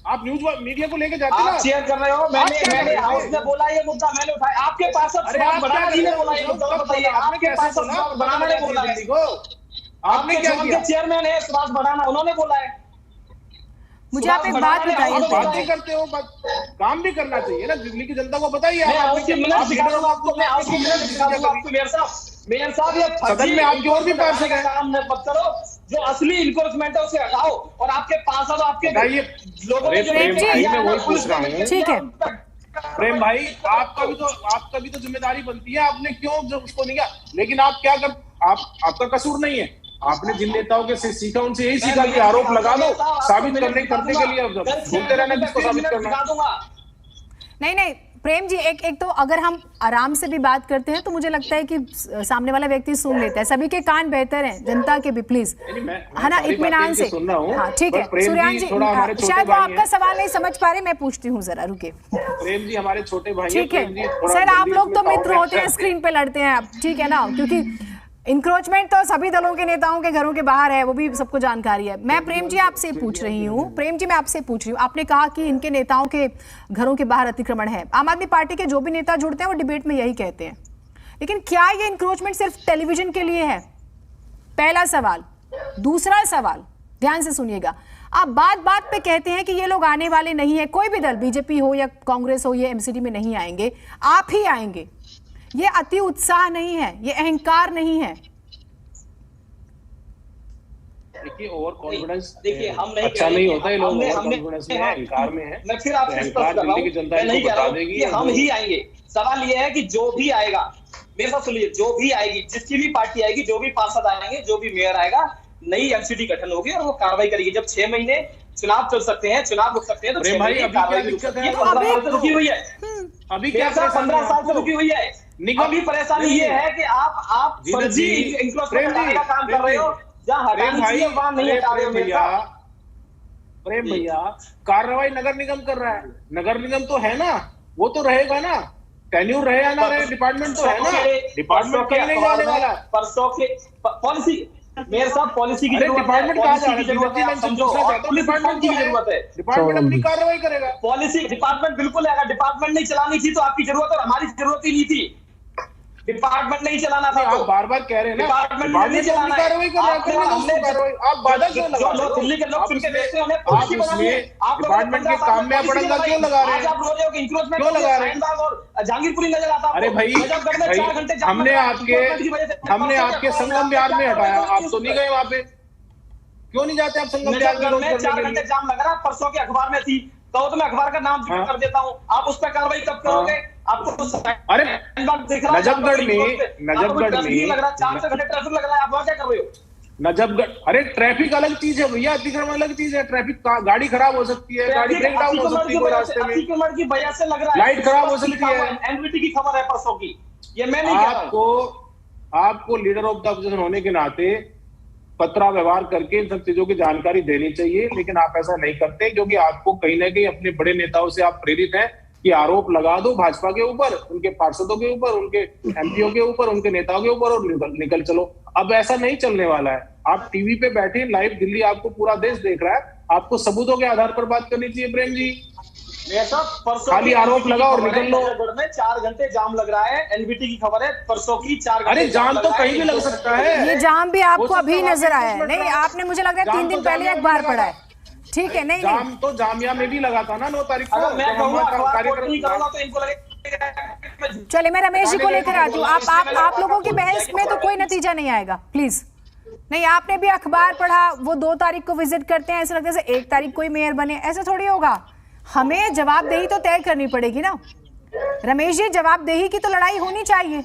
आप न्यूज मीडिया को लेके जाते आप शेयर कर रहे हो। मैंने हाउस में बोला ये मुद्दा मैंने उठाया, आपके पास बनाना नहीं बोला ये मुद्दा बताइए। आपके पास बनाना नहीं बोला है, आपने क्या किया? चेयरमैन है सुभाष बनाना, उन्होंने बोला है। मुझे आप एक बात बताइए, बात भी करते हो, काम भी करना चाहिए ना, दिल्ली की जनता को बताइए। मेयर साहब ये सदन में आपकी और भी पार्षद है, काम मत करो, जो असली इनक्रोचमेंट है उसे हटाओ और आपके पास आपके लोगों मैं वही पूछ रहा हूँ। ठीक है प्रेम भाई, आपका भी तो जिम्मेदारी बनती है, आपने क्यों उसको नहीं किया? लेकिन आप क्या कर, आपका कसूर नहीं है, आपने जिन नेताओं के से सीखा उनसे यही सीखा कि आरोप लगा दो, साबित करने के लिए अब घूमते रहना किसको साबित करना। नहीं प्रेम जी एक तो अगर हम आराम से भी बात करते हैं तो मुझे लगता है कि सामने वाला व्यक्ति सुन लेता है। सभी के कान बेहतर हैं, जनता के भी प्लीज है ना, इत्मीनान से। हाँ ठीक है सूर्यान जी, शायद वो आपका सवाल नहीं समझ पा रहे, मैं पूछती हूँ जरा, रुके। प्रेम जी हमारे छोटे भाई, ठीक है सर, आप लोग तो मित्र होते हैं, स्क्रीन पे लड़ते हैं आप, ठीक है ना, क्योंकि इंक्रोचमेंट तो सभी दलों के नेताओं के घरों के बाहर है, वो भी सबको जानकारी है। मैं प्रेम जी आपसे पूछ रही हूँ, आपने कहा कि इनके नेताओं के घरों के बाहर अतिक्रमण है। आम आदमी पार्टी के जो भी नेता जुड़ते हैं वो डिबेट में यही कहते हैं, लेकिन क्या ये इंक्रोचमेंट सिर्फ टेलीविजन के लिए है? पहला सवाल। दूसरा सवाल ध्यान से सुनिएगा, आप बात बात पे कहते हैं कि ये लोग आने वाले नहीं है, कोई भी दल, बीजेपी हो या कांग्रेस हो, ये एमसीडी में नहीं आएंगे, आप ही आएंगे। ये अति उत्साह नहीं है, ये अहंकार नहीं है। देखिए ओवर कॉन्फिडेंस देखिए हम नहीं अच्छा नहीं होता है, लोग हमने ओवर कॉन्फिडेंस में अहंकार में है। मैं फिर आपसे स्पष्ट कर रहा हूं, मैं नहीं कह रहा हूं कि हम ही आएंगे। सवाल ये है कि जो भी आएगा, मेरे साथ सुनिए, जो भी आएगी, जिसकी भी पार्टी आएगी, जो भी पार्षद आएंगे, जो भी मेयर आएगा, नई एमसीडी गठन होगी और वो कार्रवाई करेगी। जब 6 महीने चुनाव चल सकते हैं, चुनाव रुक सकते हैं, तो 6 महीने कार्रवाई रुकी हुई है। अभी क्या 15 साल से रुकी हुई है। अभी परेशानी ये है कि आप फर्जी इंक्रोचमेंट हटाने का काम कर रहे हो, जहाँ हटानी चाहिए वहां नहीं हटा रहे हो। प्रेम भैया, कार्रवाई नगर निगम कर रहा है, नगर निगम तो है ना, वो तो रहेगा ना, टेन्यूर रहे या ना रहे, डिपार्टमेंट तो है ना, डिपार्टमेंट कहीं नहीं जाने वाला। परसों के पॉलिसी, मेरे साथ पॉलिसी की जरूरत है, डिपार्टमेंट कहाँ जा रहा है, डिपार्टमेंट की जरूरत है, डिपार्टमेंट अपनी कार्रवाई करेगा। पॉलिसी डिपार्टमेंट बिल्कुल है, अगर डिपार्टमेंट नहीं चलानी थी तो आपकी जरूरत और हमारी जरूरत ही नहीं थी। डिपार्टमेंट नहीं चलाना था, आप बार बार कह रहे हैं ना, डिपार्टमेंट नहीं चलाना है। आप बाधा क्यों लगा रहे हो? दिल्ली के लोग चुन के देते हैं, आप इसमें डिपार्टमेंट के काम में अपड़ंगा क्यों लगा रहे हैं? आप रोज हो कि इंक्रोचमेंट क्यों लगा रहे हैं? और जहांगीरपुरी नजर आता है। अरे भाई, हमने आपके संगम बिहार में हटाया, आप तो नहीं गए वहां पे, क्यों नहीं जाते आप संगम बिहार में? 4 घंटे जाम लग रहा, परसों के अखबार में थी, तो मैं अखबार का नाम जिक्र कर देता हूँ, आप उस पर कार्रवाई कब करोगे? आपको अरे नजफगढ़ में लग रहा, 4 घंटे ट्रैफिक लग रहा है, आप वहां क्या कर रहे हो? नजफगढ़, अरे ट्रैफिक अलग चीज है भैया, अतिक्रमण अलग चीज है। ट्रैफिक गाड़ी खराब हो सकती है, गाड़ी ब्रेक डाउन हो सकती है रास्ते में, अतिक्रमण की वजह से लग रहा है, लाइट खराब हो सकती है। एनवीटी की खबर है परसों की, ये मैं नहीं कह रहा हूं। आपको लीडर ऑफ द अपोजिशन होने के नाते पत्रा व्यवहार करके इन सब चीजों की जानकारी देनी चाहिए, लेकिन आप ऐसा नहीं करते, क्योंकि आपको कहीं ना कहीं अपने बड़े नेताओं से आप प्रेरित हैं कि आरोप लगा दो भाजपा के ऊपर, उनके पार्षदों के ऊपर, उनके एमपीओ के ऊपर, उनके नेताओं के ऊपर, और निकल चलो। अब ऐसा नहीं चलने वाला है। आप टीवी पे बैठे लाइव, दिल्ली आपको पूरा देश देख रहा है, आपको सबूतों के आधार पर बात करनी चाहिए प्रेम जी। खाली आरोप लगा और निकल लो। 4 घंटे जाम लग रहा है, एनवीटी की खबर है परसों की, 4 घंटे। अरे जाम तो कहीं भी लग सकता है, ये जाम भी आपको अभी नजर आया है? नहीं, आपने मुझे लग रहा है 3 दिन पहले अखबार पढ़ा है, ठीक है? नहीं, जाम तो जामिया में भी लगा था ना 9 तारीख को। चलिए, मैं रमेश जी को लेकर आती हूँ। आप लोगों की बहस में तो कोई नतीजा नहीं आएगा, प्लीज। नहीं, आपने भी अखबार पढ़ा, वो 2 तारीख को विजिट करते हैं, ऐसा लगता है 1 तारीख को ही मेयर बने, ऐसा थोड़ी होगा। हमें जवाबदेही तो तय करनी पड़ेगी ना रमेश जी, जवाबदेही की तो लड़ाई होनी चाहिए।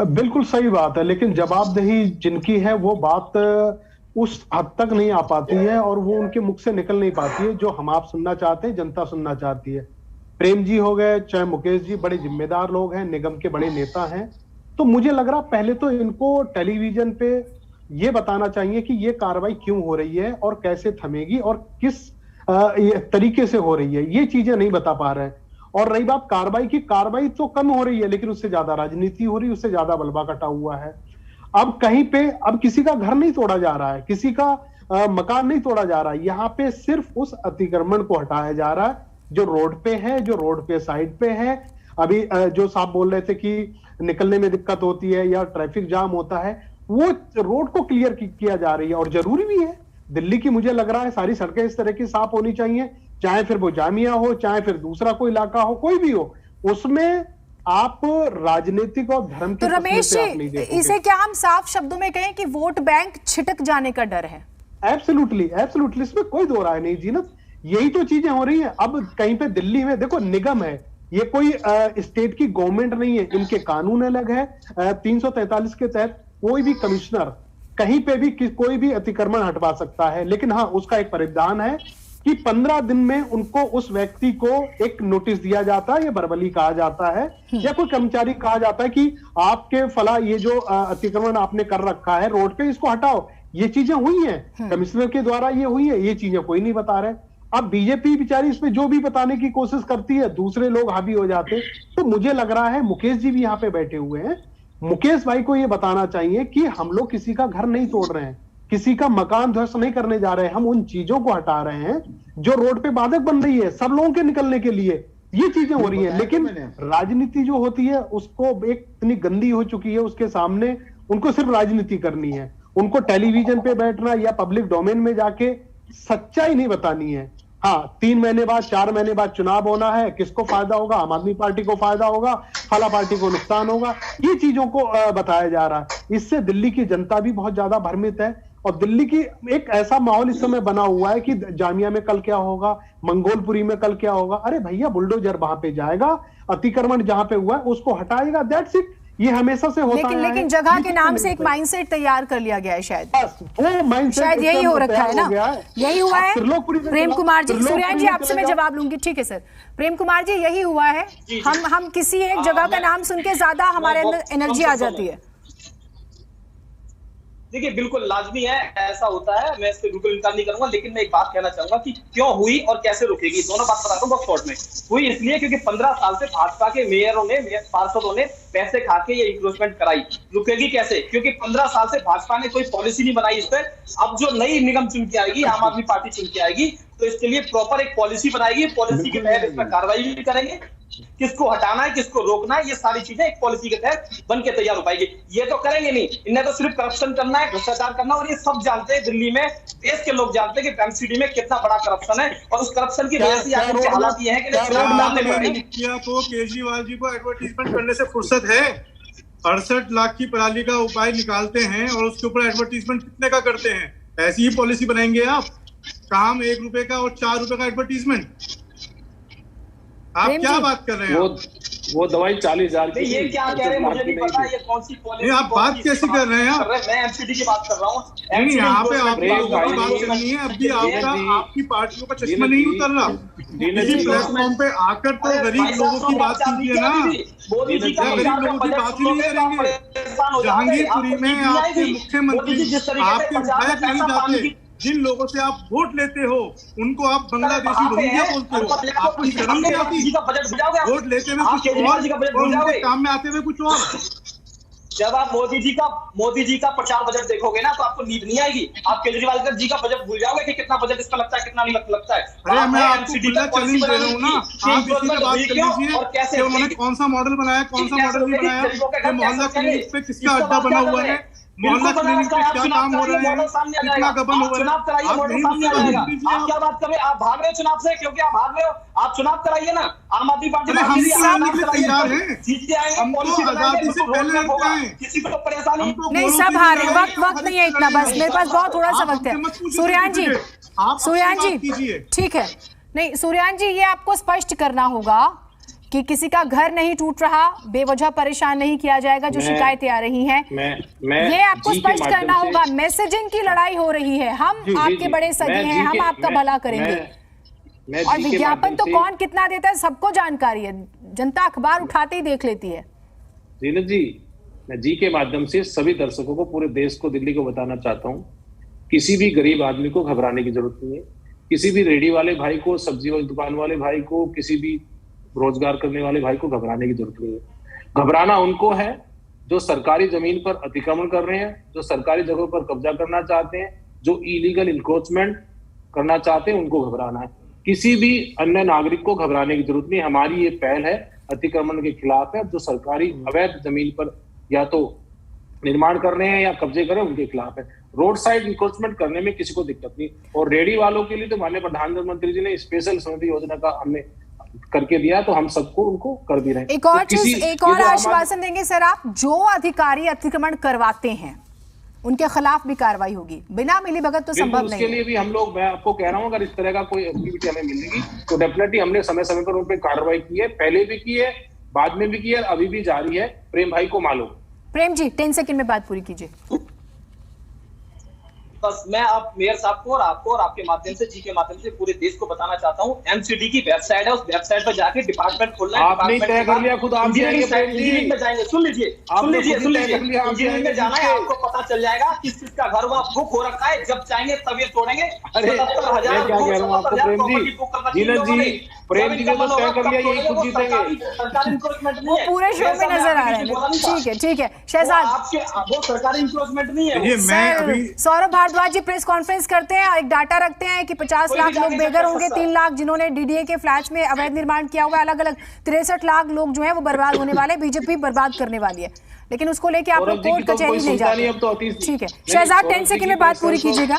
बिल्कुल सही बात है, लेकिन जवाबदेही जिनकी है वो बात उस हद तक नहीं आ पाती है और वो उनके मुख से निकल नहीं पाती है जो हम आप सुनना चाहते हैं, जनता सुनना चाहती है। प्रेम जी हो गए, चाहे मुकेश जी, बड़े जिम्मेदार लोग हैं, निगम के बड़े नेता हैं, तो मुझे लग रहा पहले तो इनको टेलीविजन पे ये बताना चाहिए कि ये कार्रवाई क्यों हो रही है और कैसे थमेगी और किस तरीके से हो रही है, ये चीजें नहीं बता पा रहे हैं। और रही बात कार्रवाई की, कार्रवाई तो कम हो रही है, लेकिन उससे ज्यादा राजनीति हो रही है, उससे ज्यादा बलबा कटा हुआ है। अब कहीं पे अब किसी का घर नहीं तोड़ा जा रहा है, किसी का मकान नहीं तोड़ा जा रहा है, यहाँ पे सिर्फ उस अतिक्रमण को हटाया जा रहा है जो रोड पे है, जो रोड पे साइड पे है। अभी जो साहब बोल रहे थे कि निकलने में दिक्कत होती है या ट्रैफिक जाम होता है, वो रोड को क्लियर किया जा रही है और जरूरी भी है। दिल्ली की मुझे लग रहा है सारी सड़कें इस तरह की साफ होनी चाहिए, चाहे फिर वो जामिया हो, चाहे फिर दूसरा कोई इलाका हो, कोई भी हो, उसमें आप राजनीतिक और धर्म तो रमेश जी, इसे क्या हम साफ शब्दों में कहें कि वोट बैंक छिटक जाने का डर है? एब्सोल्युटली, एब्सोल्युटली, इसमें कोई दो राय नहीं जीनत, यही तो चीजें हो रही हैं। अब कहीं पे दिल्ली में देखो, निगम है, ये कोई स्टेट की गवर्नमेंट नहीं है, इनके कानून अलग है। 343 के तहत कोई भी कमिश्नर कहीं पे भी कोई भी अतिक्रमण हटवा सकता है, लेकिन हाँ, उसका एक परिधान है कि 15 दिन में उनको उस व्यक्ति को एक नोटिस दिया जाता है, या बरबली कहा जाता है, या कोई कर्मचारी कहा जाता है कि आपके फला ये जो अतिक्रमण आपने कर रखा है रोड पे, इसको हटाओ। ये चीजें हुई हैं कमिश्नर के द्वारा, ये हुई है, ये चीजें कोई नहीं बता रहे। अब बीजेपी बेचारी इसमें जो भी बताने की कोशिश करती है, दूसरे लोग हावी हो जाते। तो मुझे लग रहा है मुकेश जी भी यहाँ पे बैठे हुए हैं, मुकेश भाई को ये बताना चाहिए कि हम लोग किसी का घर नहीं तोड़ रहे हैं, किसी का मकान ध्वस्त नहीं करने जा रहे हैं, हम उन चीजों को हटा रहे हैं जो रोड पे बाधक बन रही है सब लोगों के निकलने के लिए। ये चीजें हो रही हैं, लेकिन राजनीति जो होती है उसको एक इतनी गंदी हो चुकी है, उसके सामने उनको सिर्फ राजनीति करनी है। उनको टेलीविजन पे बैठना या पब्लिक डोमेन में जाके सच्चाई नहीं बतानी है। हाँ, 3 महीने बाद 4 महीने बाद चुनाव होना है, किसको फायदा होगा? आम आदमी पार्टी को फायदा होगा, फला पार्टी को नुकसान होगा, ये चीजों को बताया जा रहा है। इससे दिल्ली की जनता भी बहुत ज्यादा भ्रमित है और दिल्ली की एक ऐसा माहौल इस समय बना हुआ है कि जामिया में कल क्या होगा, मंगोलपुरी में कल क्या होगा। अरे भैया, बुलडोजर वहां पे जाएगा, अतिक्रमण जहां पे हुआ है उसको हटाएगा, दैट्स इट। ये हमेशा से होता है। लेकिन जगह के नाम से एक माइंडसेट तैयार कर लिया गया है शायद। वो माइंडसेट शायद यही हो रखा है ना, यही हुआ है। प्रेम कुमार जी, सूर्यान जी आपसे मैं जवाब लूंगी, ठीक है सर। प्रेम कुमार जी, यही हुआ है, हम किसी एक जगह का नाम सुन के ज्यादा हमारे अंदर एनर्जी आ जाती है। देखिए, बिल्कुल लाजमी है, ऐसा होता है, मैं इससे बिल्कुल इनकार नहीं करूंगा। लेकिन मैं एक बात कहना चाहूंगा कि क्यों हुई और कैसे रुकेगी, दोनों बात बताता हूँ बहुत शॉर्ट में। हुई इसलिए क्योंकि 15 साल से भाजपा के मेयरों ने, पार्षदों ने पैसे खा के ये इंक्रोचमेंट कराई। रुकेगी कैसे? क्योंकि 15 साल से भाजपा ने कोई पॉलिसी नहीं बनाई इस पर। अब जो नई निगम चुन के आएगी, आम आदमी पार्टी चुन के आएगी, तो इसके लिए प्रॉपर एक पॉलिसी बनाएगी। पॉलिसी के तहत इस पर कार्रवाई भी करेंगे, किसको हटाना है, किसको रोकना है, ये सारी चीजें एक पॉलिसी के तहत बन के तैयार हो पाएगी। ये तो करेंगे नहीं, इन्हें तो सिर्फ करप्शन करना है, भ्रष्टाचार करना। और ये सब जानते हैं, दिल्ली में देश के लोग जानते हैं कि एमसीडी में कितना बड़ा करप्शन है। और उस करप्शन की वजह से आखिर के हालात ये है कि किया तो केजरीवाल जी को एडवर्टीजमेंट करने से फुर्सत है। 68 लाख की पराली का उपाय निकालते हैं और उसके ऊपर एडवर्टीजमेंट कितने का करते हैं? ऐसी ही पॉलिसी बनाएंगे आप? काम 1 रुपए का और 4 रुपए का एडवर्टीजमेंट, आप क्या बात कर रहे हैं? वो दवाई 40,000 की। ये क्या कह रहे हैं मुझे नहीं पता, ये कौन सी पॉलिसी? आप बात कैसे कर रहे हैं? मैं एमसीडी की बात कर रहा हूँ। नहीं, यहाँ पे आपकी बात करनी है। अभी आपकी पार्टियों का चश्मा नहीं उतर रहा। इसी प्लेटफॉर्म पे आकर तो गरीब लोगों की बात कीजिए ना। गरीब लोगों की बात ही नहीं करेंगे। जहांगीरपुरी में आपके मुख्यमंत्री, आपके विधायक नहीं जाते। जिन लोगों से आप वोट लेते हो उनको आप बांग्लादेशी रोहिंग्या बोलते हो। आपको शर्म नहीं आती? वोट लेते हुए कुछ और उनके काम में आते हुए कुछ और। जब आप मोदी जी का प्रचार बजट देखोगे ना, तो आपको नींद नहीं आएगी। आप केजरीवाल जी का बजट भूल जाओगे कि कितना बजट इसका लगता है, कितना नहीं लगता है। अरे मैं आपको खुला चैलेंज दे रहा हूँ ना, आप इसी पे बात कर लीजिए कि उन्होंने कौन सा मॉडल बनाया, कौन सा मॉडल नहीं बनाया। मोहल्ला क्लिनिक पे किसका अड्डा बना हुआ है, मोहल्ला क्लिनिक पे क्या काम हो रहा है, कितना गबन हो रहा है। चुनाव कराइए, मॉडल सामने आ जाएगा। आप क्या बात कर रहे हैं? आप भाग रहे हो चुनाव से, क्योंकि आप भाग रहे हो। आप चुनाव कराइए ना, आम आदमी पार्टी तैयार है। किसी को परेशानी नहीं, सब हार रहे, वक्त नहीं है इतना, बस मेरे पास बहुत थोड़ा सा वक्त है। सूर्यान जी, ठीक है। नहीं सूर्यान जी, ये आपको स्पष्ट करना होगा कि किसी का घर नहीं टूट रहा, बेवजह परेशान नहीं किया जाएगा जो शिकायतें आ रही हैं। ये आपको स्पष्ट करना होगा। मैसेजिंग की लड़ाई हो रही है, हम आपके बड़े सगे हैं, हम आपका भला करेंगे। और विज्ञापन तो कौन कितना देता है सबको जानकारी है, जनता अखबार उठाते ही देख लेती है। जीनत जी, मैं जी के माध्यम से सभी दर्शकों को, पूरे देश को, दिल्ली को बताना चाहता हूँ, किसी भी गरीब आदमी को घबराने की जरूरत नहीं है। किसी भी रेडी वाले भाई को, सब्जी वाली दुकान वाले भाई को, किसी भी रोजगार करने वाले भाई को घबराने की जरूरत नहीं है। घबराना उनको है जो सरकारी जमीन पर अतिक्रमण कर रहे हैं, जो सरकारी जगहों पर कब्जा करना चाहते हैं, जो इलीगल इंक्रोचमेंट करना चाहते हैं, उनको घबराना है। किसी भी अन्य नागरिक को घबराने की जरूरत नहीं। हमारी ये पहल है, अतिक्रमण के खिलाफ है। जो सरकारी अवैध जमीन पर या तो निर्माण कर रहे हैं या कब्जे कर रहे हैं, उनके खिलाफ है। रोड साइड इंक्रोचमेंट करने में किसी को दिक्कत नहीं। और रेडी वालों के लिए तो माननीय प्रधानमंत्री जी ने स्पेशल समृद्धि योजना का हमने करके दिया, तो हम सबको उनको कर भी रहे हैं। एक और चीज, एक और आश्वासन देंगे सर आप, जो अधिकारी अतिक्रमण करवाते हैं उनके खिलाफ भी कार्रवाई होगी, बिना मिलीभगत तो संभव नहीं। उसके लिए भी हम लोग, मैं आपको कह रहा हूँ, अगर इस तरह का कोई एक्टिविटी हमें मिलेगी तो डेफिनेटली हमने समय समय पर उन पर कार्रवाई की है, पहले भी की है, बाद में भी की है, अभी भी जारी है। प्रेम भाई को मालूम। प्रेम जी 10 सेकंड में बात पूरी कीजिए। बस मैं अब मेयर साहब को और आपको और आपके माध्यम से, जी के माध्यम से पूरे देश को बताना चाहता हूँ, एमसीडी की वेबसाइट है, उस वेबसाइट पर जाके डिपार्टमेंट खोलना है। आपने तय कर लिया खुद, आप इंजीनियरिंग में जाएंगे, सुन लीजिए, इंजीनियरिंग में जाना है, आपको पता चल जाएगा किस किस का घर वहाँ बुक हो रखा है। जब चाहेंगे तभी तोड़ेंगे। 77,000 प्रेम जी ने तो तय कर लिया, यही खुद जीतेंगे। वो पूरे शो में नजर आ रहे हैं। ठीक है, ठीक है शहजाद, वो सरकारी इंक्रोचमेंट नहीं है। सौरभ भारद्वाज जी प्रेस कॉन्फ्रेंस करते हैं और एक डाटा रखते हैं कि 50 लाख लोग बेघर होंगे, 3 लाख जिन्होंने डीडीए के फ्लैट्स में अवैध निर्माण किया हुआ है, अलग अलग 63 लाख लोग जो है वो बर्बाद होने वाले, बीजेपी बर्बाद करने वाली है। लेकिन उसको लेके आप लोग कोर्ट कचहरी नहीं जाते। ठीक है शहजाद 10 सेकंड में बात पूरी कीजिएगा।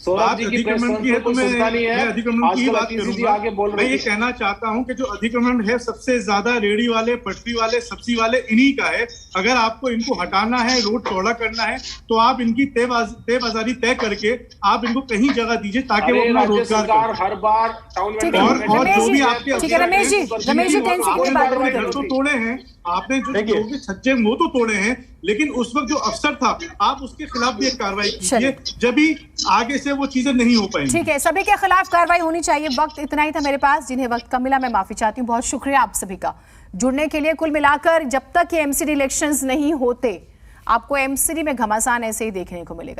सौरभ जी की प्रेस कॉन्फ्रेंस को सुनता नहीं है। अतिक्रमण की बात करूंगा। आगे बोल मैं रहे ये थे। कहना चाहता हूं कि जो अतिक्रमण है सबसे ज्यादा रेहड़ी वाले, पटरी वाले, सब्जी वाले इन्हीं का है। अगर आपको इनको हटाना है, रोड चौड़ा करना है, तो आप इनकी तय बाजारी तय करके आप इनको कहीं जगह दीजिए ताकि वो अपना रोजगार करें। हर बार टाउन ठीक है, और जो भी आपके ठीक है रमेश जी 10 तो तोड़े हैं आपने, जो छज्जे वो तो तोड़े हैं, लेकिन उस वक्त जो अफसर था आप उसके खिलाफ भी एक कार्रवाई कीजिए, जब भी आगे से वो चीजें नहीं हो पाएंगी। ठीक है, सभी के खिलाफ कार्रवाई होनी चाहिए। वक्त इतना ही था मेरे पास, जिन्हें वक्त कम मिला मैं माफी चाहती हूँ। बहुत शुक्रिया आप सभी का जुड़ने के लिए। कुल मिलाकर जब तक ये एमसीडी इलेक्शंस नहीं होते आपको एमसीडी में घमासान ऐसे ही देखने को मिलेगा।